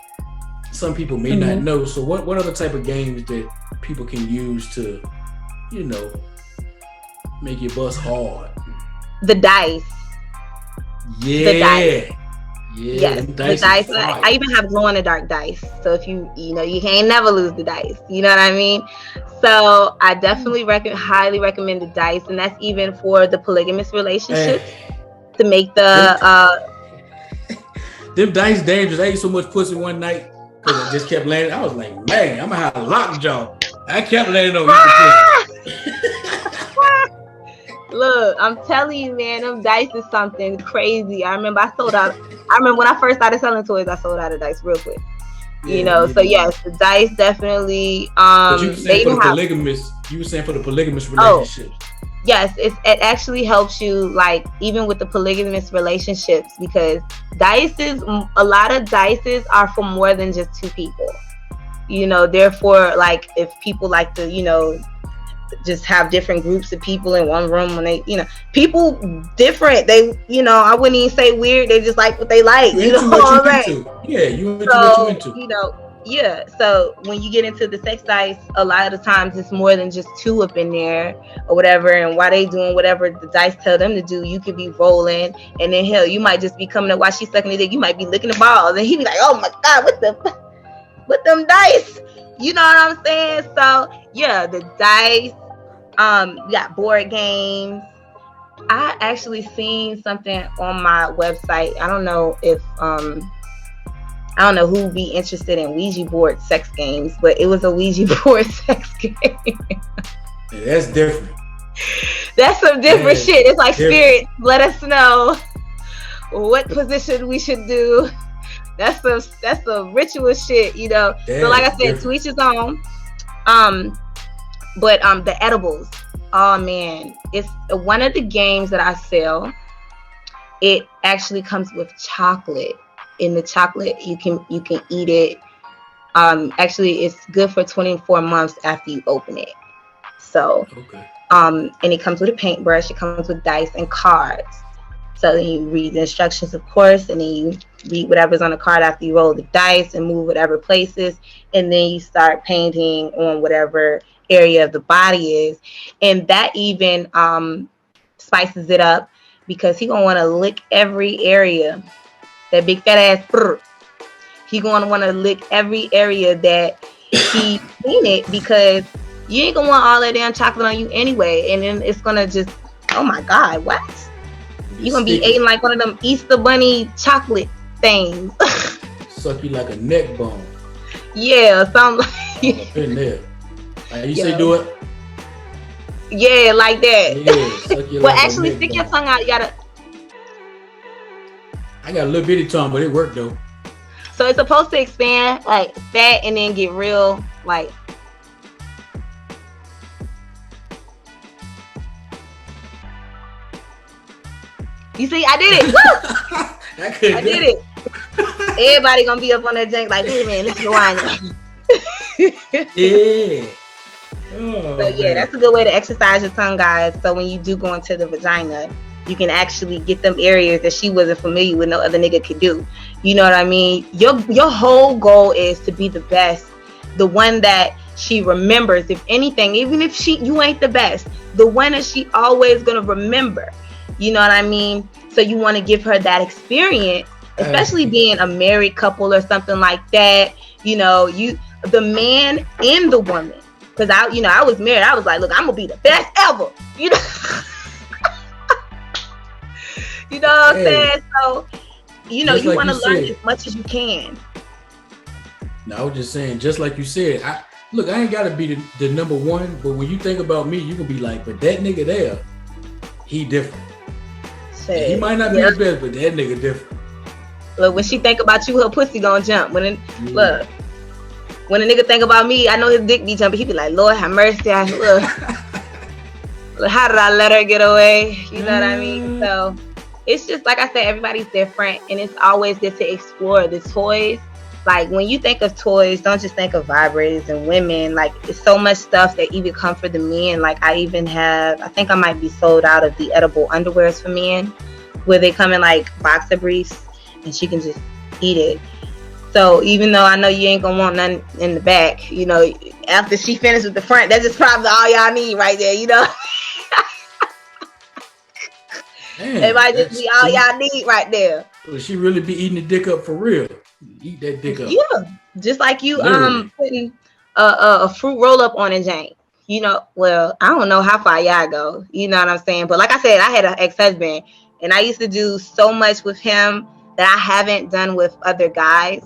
some people may not know. So what other type of games that people can use to, make your bust hard? The dice. Yeah. The dice. Yeah, yes, the dice. I even have glow in the dark dice. So if you can't never lose the dice. You know what I mean? So I definitely highly recommend the dice, and that's even for the polygamous relationships to make the them dice dangerous. I ate so much pussy one night because I just kept landing. I was like, man, I'm gonna have a lockjaw. I kept landing on pussy. Look, I'm telling you, man, them dice is something crazy. I remember when I first started selling toys, I sold out of dice real quick. So yes, the dice definitely. But you were saying for the polygamous. You were saying for the polygamous relationships. Yes, it actually helps you, like, even with the polygamous relationships, because a lot of dices are for more than just two people. Therefore, like, if people like to, just have different groups of people in one room when they, people different. They, I wouldn't even say weird. They just like what they like. You into what you into. Yeah, you into what you into. Yeah. So when you get into the sex dice, a lot of the times it's more than just two up in there or whatever. And while they doing whatever the dice tell them to do, you could be rolling, and then hell, you might just be coming up while she's sucking the dick. You might be licking the balls, and he be like, "Oh my god, with them dice." You know what I'm saying? So yeah, the dice. We got board games. I actually seen something on my website. I don't know who would be interested in Ouija board sex games, but it was a Ouija board sex game. Yeah, that's different. That's some different shit. It's like spirit. Let us know what position we should do. That's some ritual shit, So like I said, to each his own. But the edibles, oh man, it's one of the games that I sell. It actually comes with chocolate. In the chocolate, you can eat it. Actually, it's good for 24 months after you open it. So, and it comes with a paintbrush. It comes with dice and cards. So then you read the instructions, of course, and then you read whatever's on the card after you roll the dice and move whatever places, and then you start painting on whatever area of the body is. And that even spices it up, because he gonna want to lick every area. That big fat ass, he gonna want to lick every area that he painted, because you ain't gonna want all that damn chocolate on you anyway, and then it's gonna just, oh my god, what? You're gonna be eating like one of them Easter bunny chocolate things. Suck you like a neck bone. Yeah, something like up in there. Like you say, do it. Yeah, like that. Yeah, suck you well, like actually, stick your tongue out. You gotta. I got a little bitty tongue, but it worked though. So it's supposed to expand like fat and then get real like. You see, I did it. Woo! I did it. Everybody gonna be up on that jank like, hey man, let's rewind. Yeah. Oh, so yeah, that's a good way to exercise your tongue, guys. So when you do go into the vagina, you can actually get them areas that she wasn't familiar with, no other nigga could do. You know what I mean? Your whole goal is to be the best, the one that she remembers. If anything, even if you ain't the best, the one that she always gonna remember. You know what I mean? So you want to give her that experience, especially being a married couple or something like that. You know, the man and the woman. Because I was married. I was like, look, I'm gonna be the best ever. You know, you know what I'm saying? So, you know, you want to learn as much as you can. No, I was just saying, just like you said, I ain't gotta be the number one, but when you think about me, you can be like, but that nigga there, he different. He might not be the best, but that nigga different. Look, when she think about you, her pussy gonna jump. Look, when a nigga think about me, I know his dick be jumping. He be like, Lord have mercy. Look, how did I let her get away? You know what I mean? So it's just like I said, everybody's different, and it's always good to explore the toys. Like when you think of toys, don't just think of vibrators and women. Like it's so much stuff that even come for the men. Like I think I might be sold out of the edible underwears for men, where they come in like boxer briefs and she can just eat it. So even though I know you ain't gonna want nothing in the back, you know, after she finished with the front, that's just probably all y'all need right there, you know. Man, it might just be all y'all need right there. Well, she really be eating the dick up for real. Eat that dick up. Yeah, just like you Literally. putting a fruit roll up on a jank. You know, well, I don't know how far y'all go. You know what I'm saying? But like I said, I had an ex-husband, and I used to do so much with him that I haven't done with other guys.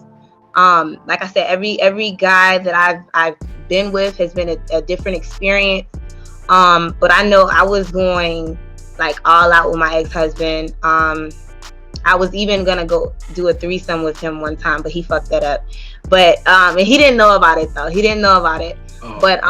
Like I said, every guy that I've been with has been a different experience. But I know I was going like all out with my ex-husband. I was even gonna go do a threesome with him one time, but he fucked that up. But and he didn't know about it though. He didn't know about it. Oh, but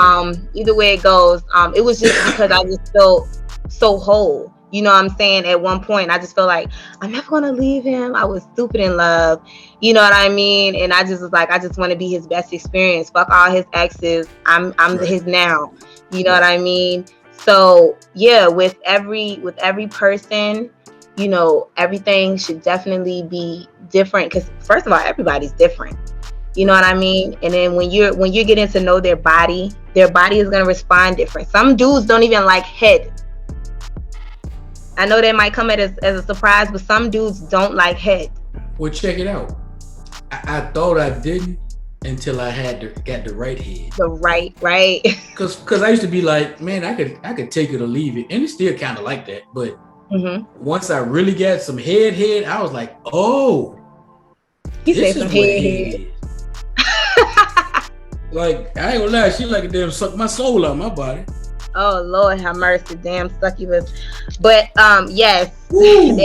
either way it goes, it was just because I just felt so whole. You know what I'm saying? At one point, I just felt like I'm never gonna leave him. I was stupid in love. You know what I mean? And I just was like, I just want to be his best experience. Fuck all his exes. I'm right. His now. You know what I mean? So yeah, with every person, you know, everything should definitely be different. Because first of all, everybody's different. You know what I mean? And then when you're getting to know their body is gonna respond different. Some dudes don't even like head. I know that might come as a surprise, but some dudes don't like head. Well, check it out. I thought I didn't until I got the right head. The right. Because I used to be like, man, I could take it or leave it, and it's still kind of like that. But once I really got some head, I was like, oh, he said some head. Like, I ain't gonna lie, she like a damn suck my soul out of my body. Oh Lord have mercy, damn succubus. But yes. Ooh,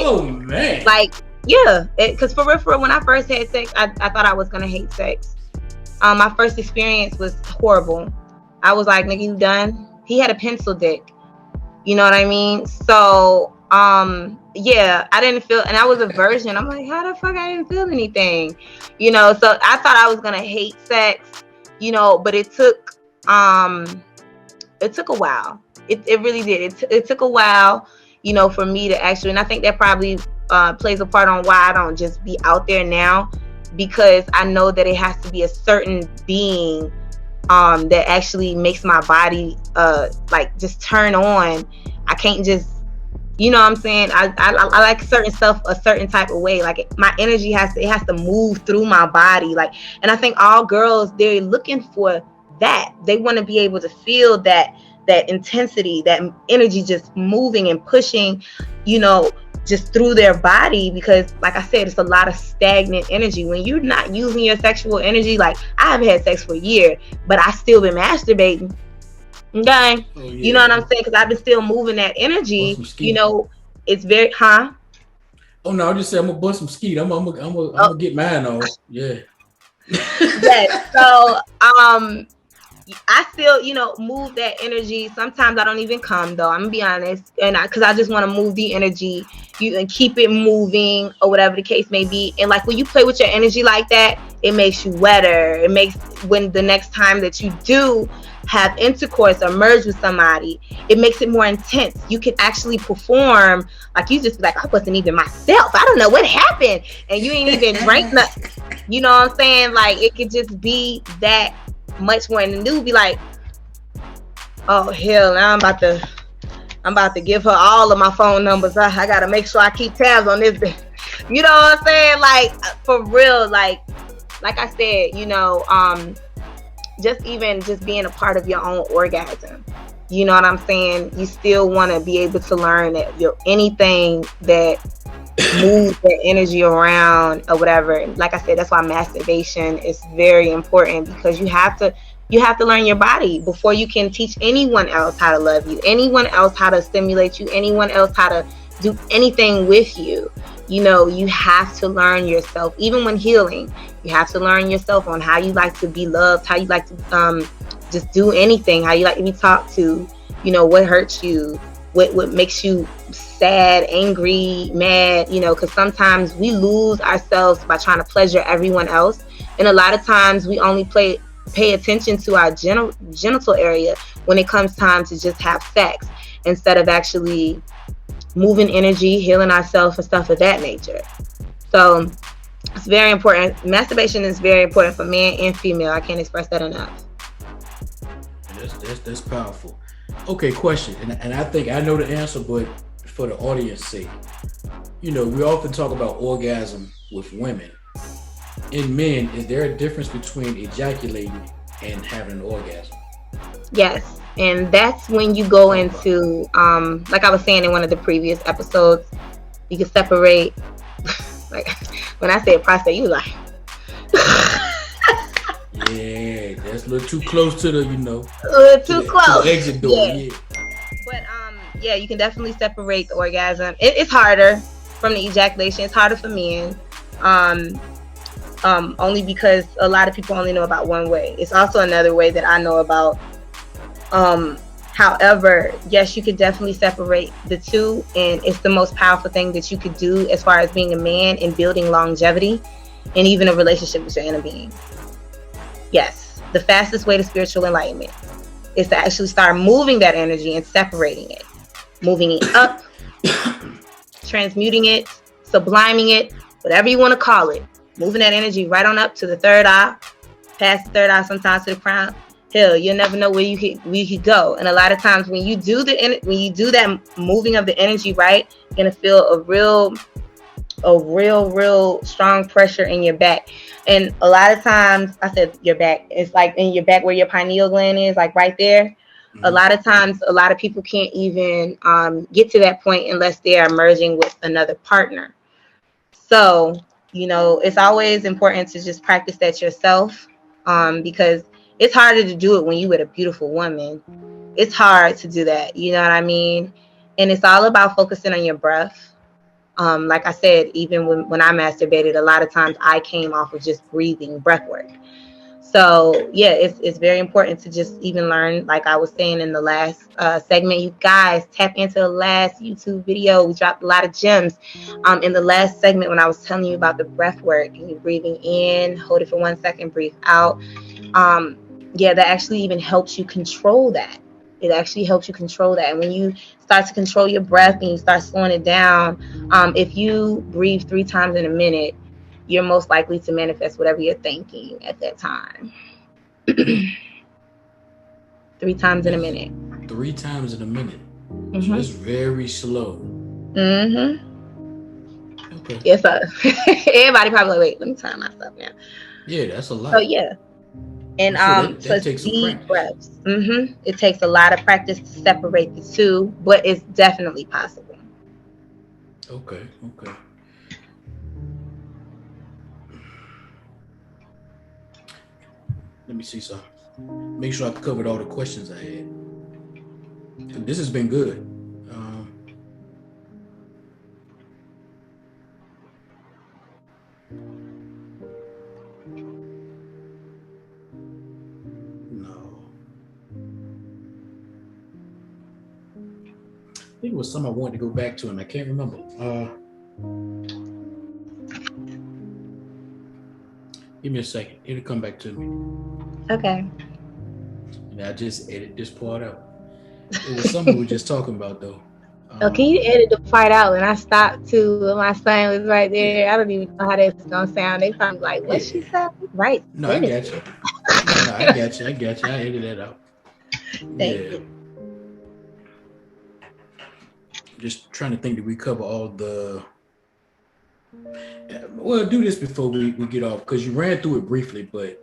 oh man. Like, yeah, because for real, when I first had sex, I thought I was gonna hate sex. My first experience was horrible. I was like, nigga, you done? He had a pencil dick. You know what I mean? So yeah, I didn't feel, and I was a virgin. I'm like, how the fuck I didn't feel anything? You know, so I thought I was gonna hate sex, you know, but it took a while. It really did. It took a while, you know, for me to actually, and I think that probably plays a part on why I don't just be out there now, because I know that it has to be a certain being that actually makes my body like just turn on. I can't just, you know what I'm saying? I like certain stuff a certain type of way. Like my energy has to move through my body. Like, and I think all girls, they're looking for that. They want to be able to feel that intensity, that energy just moving and pushing, you know, just through their body. Because like I said, it's a lot of stagnant energy. When you're not using your sexual energy, like I haven't had sex for a year, but I still been masturbating. Okay. Oh, yeah. You know what I'm saying? Because I've been still moving that energy. You know, it's very, Oh no, I just said I'm gonna bust some skeet. I'm gonna get mine on. Yeah. Yes. So I still, you know, move that energy. Sometimes I don't even come though. I'm gonna be honest, and because I just want to move the energy, and keep it moving or whatever the case may be. And like when you play with your energy like that, it makes you wetter. It makes, when the next time that you do have intercourse or merge with somebody, it makes it more intense. You can actually perform like you just be like, I wasn't even myself. I don't know what happened, and you ain't even drank nothing. You know what I'm saying? Like it could just be that much more, and the dude be like, oh hell, now I'm about to give her all of my phone numbers. I gotta make sure I keep tabs on this. You know what I'm saying? Like for real, like I said, you know, just being a part of your own orgasm. You know what I'm saying? You still want to be able to learn that anything that moves that energy around or whatever. Like I said, that's why masturbation is very important, because you have to learn your body before you can teach anyone else how to love you, anyone else how to stimulate you, anyone else how to do anything with you. You know, you have to learn yourself. Even when healing, you have to learn yourself on how you like to be loved, how you like to just do anything, how you like to be talked to, you know, what hurts you, what makes you sad, angry, mad, you know, because sometimes we lose ourselves by trying to pleasure everyone else. And a lot of times we only pay attention to our genital area when it comes time to just have sex, instead of actually moving energy, healing ourselves and stuff of that nature. So It's very important. Masturbation is very important for men and female. I can't express that enough. That's powerful. Okay, question, and I think I know the answer, but for the audience sake, we often talk about orgasm with women. In men, is there a difference between ejaculating and having an orgasm? Yes. And that's when you go Talk about it. into, like I was saying in one of the previous episodes, you can separate, like when I said prostate, you like, Yeah, that's a little too close to the, a little to too the close. exit door. Yeah. Yeah. But yeah, you can definitely separate the orgasm. It's harder from the ejaculation. It's harder for men. Um, only because a lot of people only know about one way. It's also another way that I know about. Um, However, yes, you could definitely separate the two, and it's the most powerful thing that you could do as far as being a man and building longevity and even a relationship with your inner being. Yes, the fastest way to spiritual enlightenment is to actually start moving that energy and separating it, moving it up, transmuting it, subliming it, whatever you want to call it, moving that energy right on up to the third eye, past the third eye, sometimes to the crown. Hell, you'll never know where you could go. And a lot of times when you do that moving of the energy, right, you're gonna feel a real strong pressure in your back. And a lot of times, I said your back, it's like in your back where your pineal gland is, like right there. A Mm-hmm. lot of times, a lot of people can't even get to that point unless they are merging with another partner. So, it's always important to just practice that yourself, because it's harder to do it when you with a beautiful woman. It's hard to do that, you know what I mean? And it's all about focusing on your breath. Like I said, even when I masturbated, a lot of times I came off of just breathing, breath work. So yeah, it's very important to just even learn. Like I was saying in the last segment, you guys tap into the last YouTube video. We dropped a lot of gems. In the last segment when I was telling you about the breath work and you breathing in, hold it for 1 second, breathe out. Um, yeah, that actually even helps you control that. It actually helps you control that. And when you start to control your breath and you start slowing it down, if you breathe 3 times in a minute, you're most likely to manifest whatever you're thinking at that time. 3 times in a That's minute. 3 times in a minute. So Mm-hmm. it's very slow. Mm-hmm. Okay. Yes, sir. Everybody probably like, wait, let me time myself now. Yeah, that's a So lot. yeah. And I'm sure that so that it's takes some deep practice. breaths. Mm-hmm. It takes a lot of practice to separate the two, but it's definitely possible. Okay. Okay. Let me see something. Make sure I covered all the questions I had. This has been good. No, I think it was some I wanted to go back to, and I can't remember. Give me a second. It'll come back to me. Okay. And I just edit this part out. It was something we were just talking about, though. Oh, can you edit the part out? And I stopped too. My son was right Yeah, there. I don't even know how that's gonna sound. They probably like, what she yeah. said? Right. No, I Finish got you. it. No, I got you. I got you. I edit that out. Thank Yeah. you. Just trying to think that we cover all the. Well, do this before we get off because you ran through it briefly, but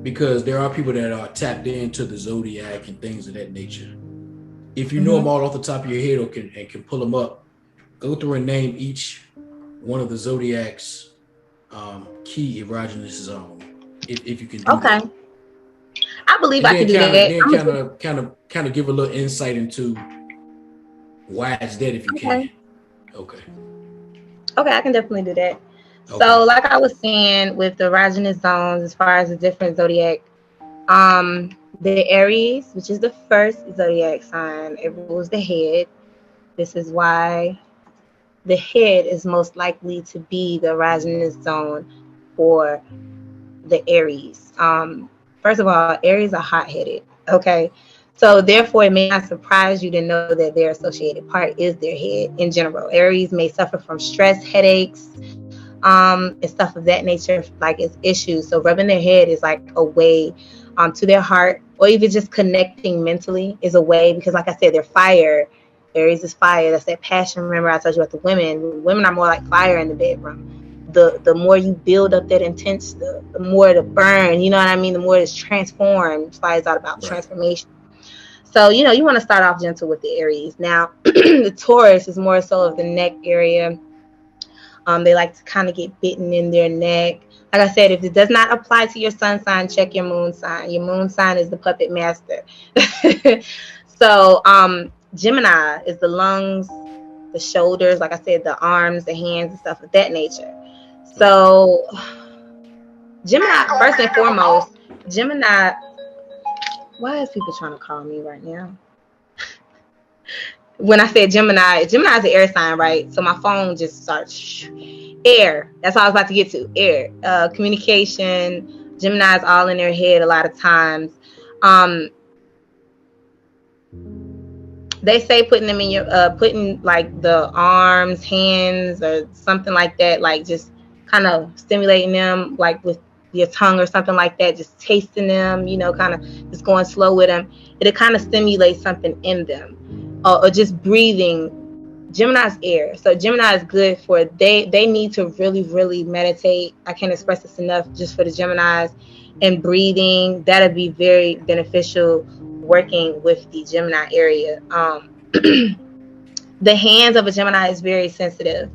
because there are people that are tapped into the zodiac and things of that nature. If you know them Mm-hmm. all off the top of your head or can pull them up, go through and name each one of the zodiac's key erogenous zone, if you can do Okay. that, I believe and I then could do kind of that. then kind of give a little insight into why it's that if you can. Okay. Okay. Okay, I can definitely do that. Okay. So, like I was saying, with the erogenous zones, as far as the different zodiac, the Aries, which is the first zodiac sign, it rules the head. This is why the head is most likely to be the erogenous zone for the Aries. First of all, Aries are hot-headed. Okay, so therefore, it may not surprise you to know that their associated part is their head in general. Aries may suffer from stress, headaches, and stuff of that nature, like it's issues. So rubbing their head is like a way to their heart, or even just connecting mentally is a way, because like I said, they're fire. Aries is fire. That's that passion. Remember I told you about the women. Women are more like fire in the bedroom. The more you build up that intense, the more to burn. You know what I mean? The more it's transformed. Fire is all about transformation. So, you want to start off gentle with the Aries. Now, the Taurus is more so of the neck area. They like to kind of get bitten in their neck. Like I said, if it does not apply to your sun sign, check your moon sign. Your moon sign is the puppet master. So, Gemini is the lungs, the shoulders, like I said, the arms, the hands, and stuff of that nature. So, Gemini, first and foremost, Gemini. Why is people trying to call me right now? When I said Gemini is an air sign, right? So my phone just starts air. That's all I was about to get to. Air, communication. Gemini is all in their head a lot of times. They say putting them in your putting like the arms, hands, or something like that, like just kind of stimulating them, like with your tongue or something like that, just tasting them, kind of just going slow with them. It'll kind of stimulate something in them, or just breathing. Gemini's air, so Gemini is good for they need to really, really meditate. I can't express this enough, just for the Geminis, and breathing. That'll be very beneficial working with the Gemini area. The hands of a Gemini is very sensitive,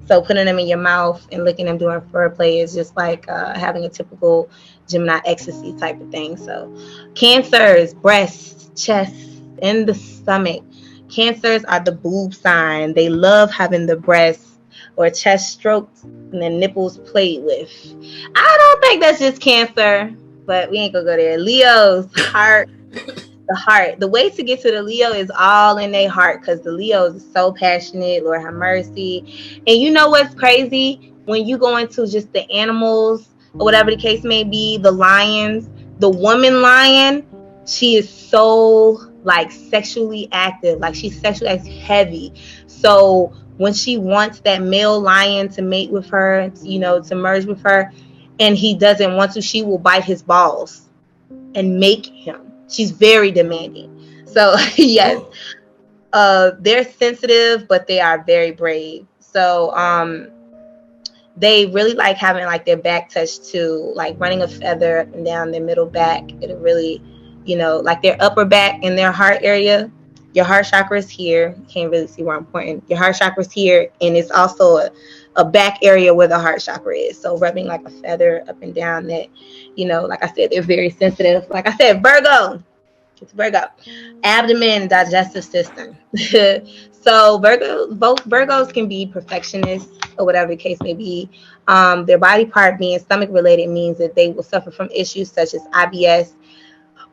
so putting them in your mouth and licking them during foreplay is just like having a typical Gemini ecstasy type of thing. So Cancers, breast, chest, and the stomach. Cancers are the boob sign. They love having the breast or chest stroked and the nipples played with. I don't think that's just Cancer, but we ain't gonna go there. Leo's heart. The heart. The way to get to the Leo is all in their heart, because the Leo is so passionate. Lord have mercy. And you know what's crazy? When you go into just the animals, or whatever the case may be, the lions, the woman lion, she is so like sexually active. Like she's sexually heavy. So when she wants that male lion to mate with her, to merge with her, and he doesn't want to, she will bite his balls and make him. She's very demanding. So yes, they're sensitive, but they are very brave. So they really like having like their back touched too, like running a feather up and down their middle back. It'll really, like their upper back and their heart area. Your heart chakra is here. You can't really see where I'm pointing. Your heart chakra is here, and it's also a back area where the heart chakra is. So rubbing like a feather up and down that, like I said, they're very sensitive. Like I said, Virgo. It's Virgo. Abdomen, digestive system. So both Virgos can be perfectionists, or whatever the case may be. Their body part being stomach related means that they will suffer from issues such as IBS.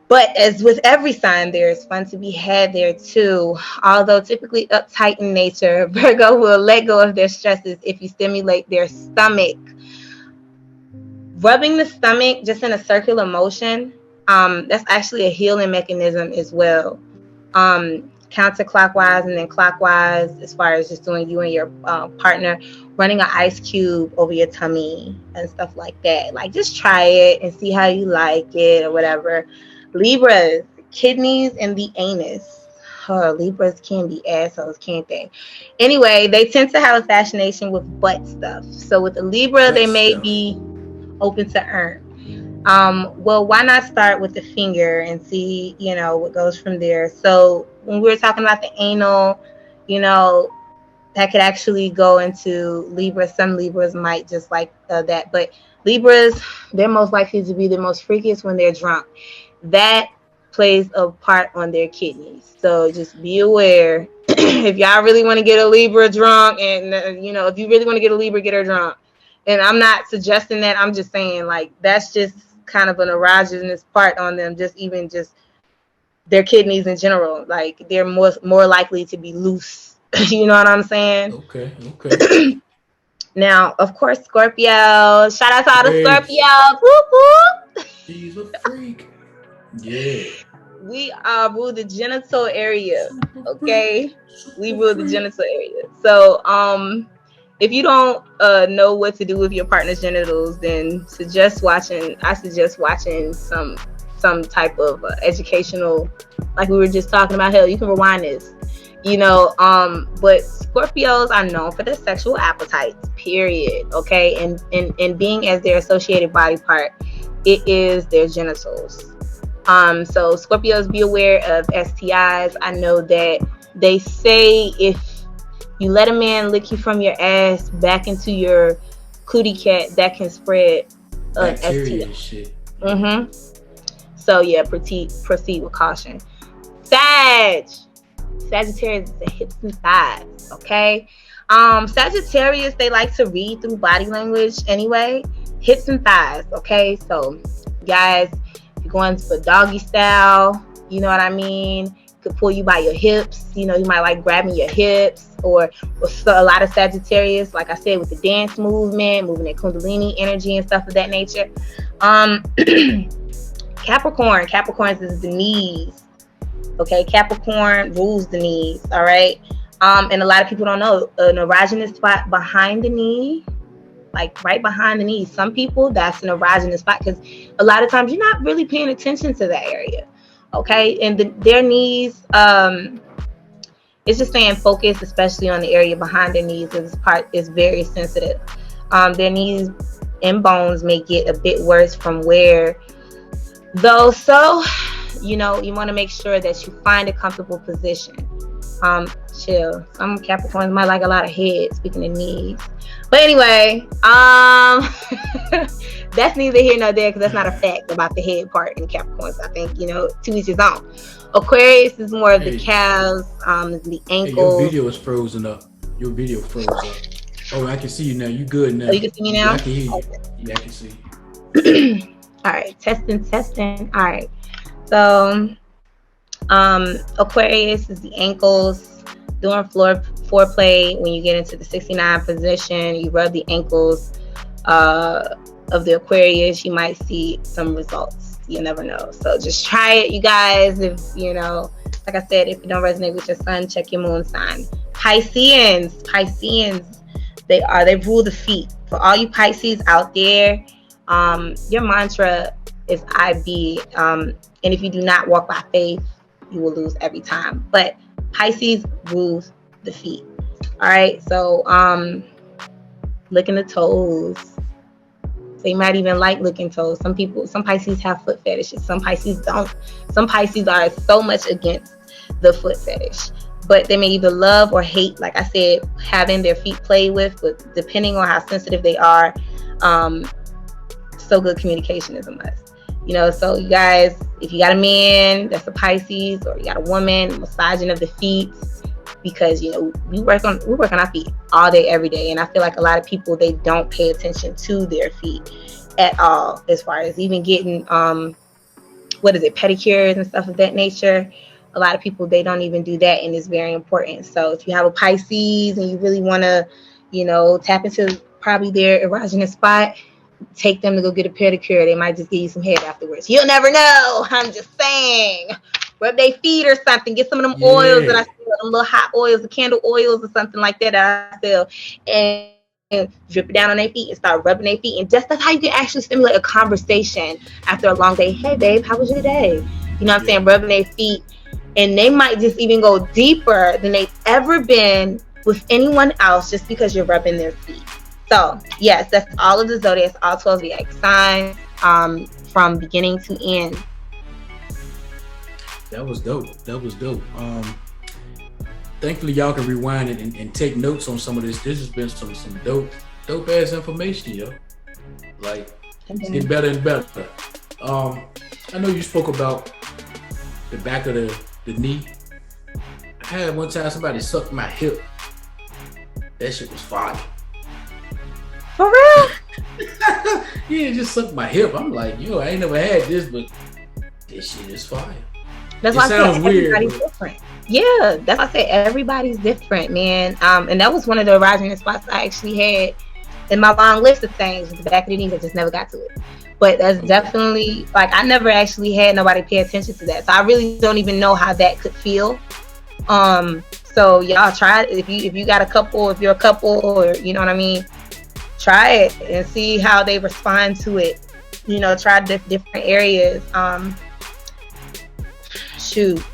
But as with every sign, there is fun to be had there too. Although typically uptight in nature, Virgo will let go of their stresses if you stimulate their stomach. Rubbing the stomach just in a circular motion, that's actually a healing mechanism as well. Counterclockwise and then clockwise, as far as just doing you and your partner, running an ice cube over your tummy and stuff like that. Like just try it and see how you like it or whatever. Libras, kidneys and the anus. Libras can be assholes, can't they? Anyway, they tend to have a fascination with butt stuff. So with the Libra, they may be open to earn. Well, why not start with the finger and see, what goes from there. So when we were talking about the anal, that could actually go into Libras. Some Libras might just like that, but Libras, they're most likely to be the most freakiest when they're drunk. That plays a part on their kidneys. So just be aware. If y'all really want to get a Libra drunk, and if you really want to get a Libra, get her drunk. And I'm not suggesting that. I'm just saying, like, that's just kind of an erogenous part on them. Just their kidneys in general. Like, they're more likely to be loose. You know what I'm saying? Okay. Now, of course, Scorpio. Shout out to all the Scorpios. Whoop, whoop. She's a freak. Yeah. We rule the genital area. Okay. We rule the genital area. So, if you don't know what to do with your partner's genitals, then I suggest watching some type of educational, like we were just talking about. Hell, you can rewind this, but Scorpios are known for their sexual appetites, period. Okay, and being as their associated body part, it is their genitals. So Scorpios, be aware of STIs. I know that they say if you let a man lick you from your ass back into your cootie cat, that can spread an STI. Shit. So yeah, proceed with caution. Sagittarius is the hips and thighs. Okay. Sagittarius, they like to read through body language anyway. Hips and thighs. Okay. So guys, if you're going for doggy style, you know what I mean? Could pull you by your hips. You might like grabbing your hips, or a lot of Sagittarius, like I said, with the dance movement, moving their Kundalini energy and stuff of that nature. Capricorns is the knees. Okay, Capricorn rules the knees. All right, and a lot of people don't know an erogenous spot behind the knee, like right behind the knee. Some people, that's an erogenous spot because a lot of times you're not really paying attention to that area. Okay, and their knees, it's just staying focused, especially on the area behind their knees. This part is very sensitive. Their knees and bones may get a bit worse from wear, though. So, you want to make sure that you find a comfortable position. Chill. Some Capricorns might like a lot of head, speaking of knees. But anyway, that's neither here nor there because that's not a fact about the head part in Capricorns. I think, to each his own. Aquarius is more of the calves, the ankles. Your video is frozen up. Your video froze up. Oh, I can see you now. You good now. Oh, you can see me now? Yeah, I can hear you. Okay. Yeah, I can see you. All right. Testing. All right. So, Aquarius is the ankles. Doing foreplay, when you get into the 69 position, you rub the ankles of the Aquarius, you might see some results. You never know. So just try it, you guys. If like I said, if you don't resonate with your sun, check your moon sign. Pisceans, they rule the feet. For all you Pisces out there, your mantra is I be. And if you do not walk by faith, you will lose every time. But Pisces rules the feet. All right, so licking the toes. They might even like licking toes. Some Pisces have foot fetishes. Some Pisces don't. Some Pisces are so much against the foot fetish, but they may either love or hate, like I said, having their feet played with. But depending on how sensitive they are, so good communication is a must. So you guys, if you got a man that's a Pisces, or you got a woman, massaging of the feet, because we work on our feet all day, every day, and I feel like a lot of people, they don't pay attention to their feet at all, as far as even getting pedicures and stuff of that nature. A lot of people, they don't even do that, and it's very important. So if you have a Pisces and you really want to, tap into probably their erogenous spot, take them to go get a pedicure. They might just give you some head afterwards. You'll never know. I'm just saying. Rub their feet or something. Get some of them oils that I sell, them little hot oils, the candle oils or something like that I sell, and drip it down on their feet and start rubbing their feet. And that's how you can actually stimulate a conversation after a long day. Hey, babe, how was your day? You know what I'm saying? Rubbing their feet. And they might just even go deeper than they've ever been with anyone else just because you're rubbing their feet. So, yes, that's all of the zodiacs, all 12 zodiac signs, from beginning to end. That was dope. Thankfully, y'all can rewind it and take notes on some of this. This has been some dope ass information, yo. Like, it's getting better and better. I know you spoke about the back of the knee. I had one time somebody sucked my hip. That shit was fire. For real? Yeah, just sucked my hip. I'm like, I ain't never had this, but this shit is fire. That's why I said everybody's different. Yeah, that's why I said everybody's different, man. And that was one of the erogenous spots I actually had in my long list of things with the back of the knees. I just never got to it. But that's definitely, like, I never actually had nobody pay attention to that. So I really don't even know how that could feel. So So y'all try it. If you got a couple, if you're a couple, or you know what I mean, try it and see how they respond to it. You know, try different areas. Shoot,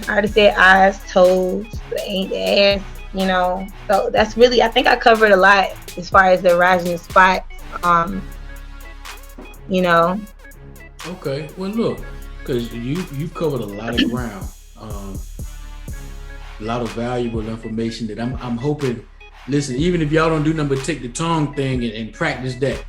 I already said eyes, toes, the ass. You know, so that's really, I think I covered a lot as far as the erogenous spots. You know. Okay. Well, look, because you've covered a lot of ground, a lot of valuable information that I'm hoping. Listen, even if y'all don't do nothing but take the tongue thing and practice that,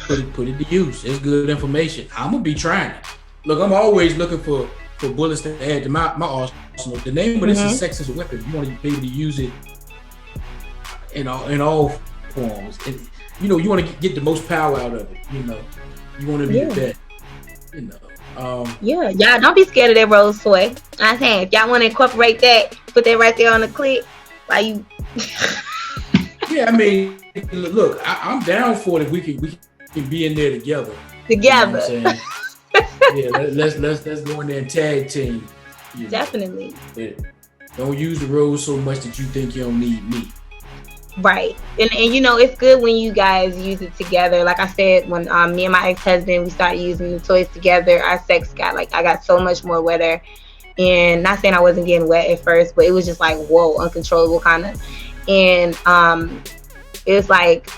put it to use. It's good information. I'm gonna be trying it. Look, I'm always looking for bullets to add to my arsenal. The name of this is Sex as a Weapon. You want to be able to use it in all forms. And, you know, you want to get the most power out of it. You know, you want to be the best. You know. Y'all don't be scared of that rose toy. I'm saying, if y'all want to incorporate that, put that right there on the clip. While you. Yeah, I mean, look, I'm down for it if we can be in there together. Together. You know what I'm saying? Yeah, let's go in there and tag team. Definitely. Don't use the rose so much that you think you don't need me. Right. And you know, it's good when you guys use it together. Like I said, when me and my ex-husband, we started using the toys together, our sex got I got so much more wetter. And not saying I wasn't getting wet at first, but it was just like, whoa, uncontrollable kind of. And it was like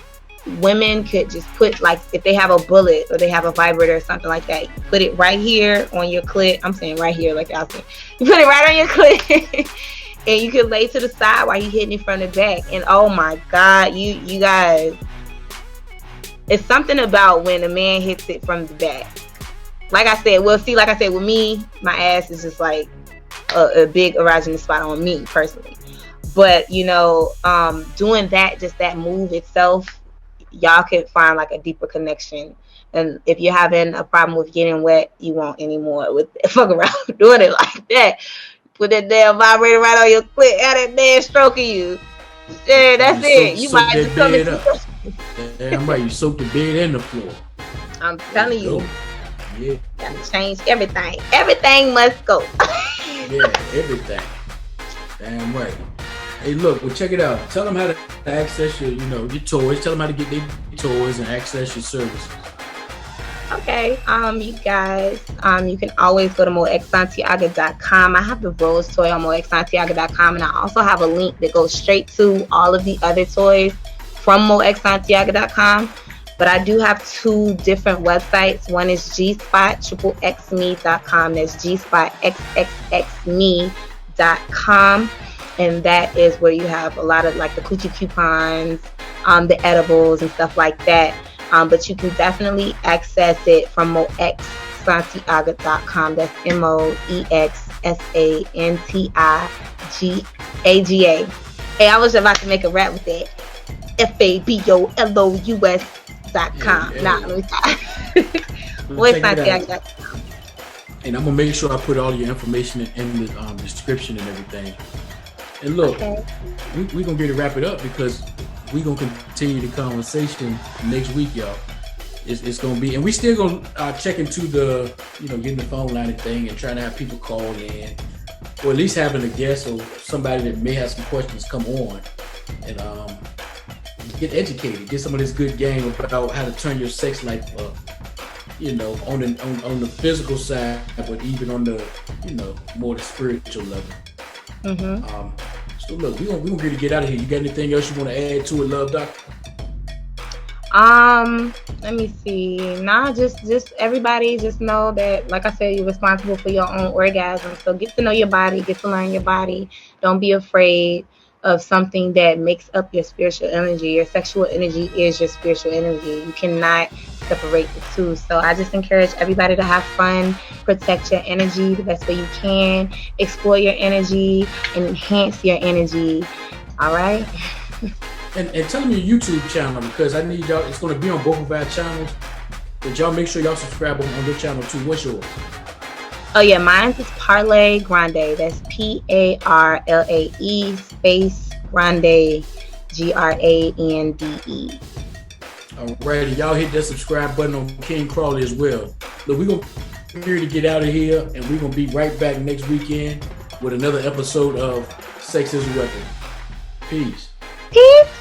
women could just put, like, if they have a bullet or they have a vibrator or something like that, you put it right here on your clit. I'm saying right here, like I said. You put it right on your clit. And you can lay to the side while you hitting it from the back. And oh my God, you guys, it's something about when a man hits it from the back. Like I said, with me, my ass is just like a big erogenous spot on me personally. But, you know, doing that, just that move itself, y'all could find like a deeper connection. And if you're having a problem with getting wet, you won't anymore with fuck around doing it like that. Put that damn vibrator right on your clit, have that man stroking you. Yeah, that's it. You might just come into Damn right, you soak the bed and the floor. I'm telling you. Yeah. Gotta change everything. Everything must go. Yeah, everything. Damn right. Hey, look, well, check it out. Tell them how to access your toys. Tell them how to get their toys and access your services. Okay, you guys, you can always go to moexsantiago.com. I have the rose toy on moexsantiago.com, and I also have a link that goes straight to all of the other toys from moexsantiago.com. But I do have two different websites. One is gspot.xxxme.com. That's gspot.xxxme.com. And that is where you have a lot of like the coochie coupons, the edibles and stuff like that. But you can definitely access it from moexsantiago.com. That's moexsantiaga. Hey, I was about to make a rap with that. FABOLOUS.com. Nah, let me stop. moexsantiago.com. And I'm gonna make sure I put all your information in the description and everything. And look, we're gonna get to wrap it up because we're gonna continue the conversation next week, y'all. It's gonna be, and we still gonna check into the, getting the phone line and thing and trying to have people call in, or at least having a guest or somebody that may have some questions come on and get educated, get some of this good game about how to turn your sex life up, on the physical side, but even on the, more the spiritual level. Mm-hmm. So look, we're gonna get to get out of here. You got anything else you want to add to it, Love Doctor? Let me see. Nah, just everybody just know that, like I said, you're responsible for your own orgasm. So get to know your body, get to learn your body. Don't be afraid of something that makes up your spiritual energy. Your sexual energy is your spiritual energy. You cannot separate the two. So I just encourage everybody to have fun, protect your energy the best way you can, explore your energy, and enhance your energy. All right? And tell them your YouTube channel, because I need y'all. It's going to be on both of our channels. But y'all make sure y'all subscribe on their channel too. What's yours? Oh yeah, mine is Parlay Grande. That's PARLAE space Grande, GRANDE. Alrighty, y'all hit that subscribe button on King Crawley as well. Look, we're gonna get out of here, and we're gonna be right back next weekend with another episode of Sex is a weapon. Peace. Peace.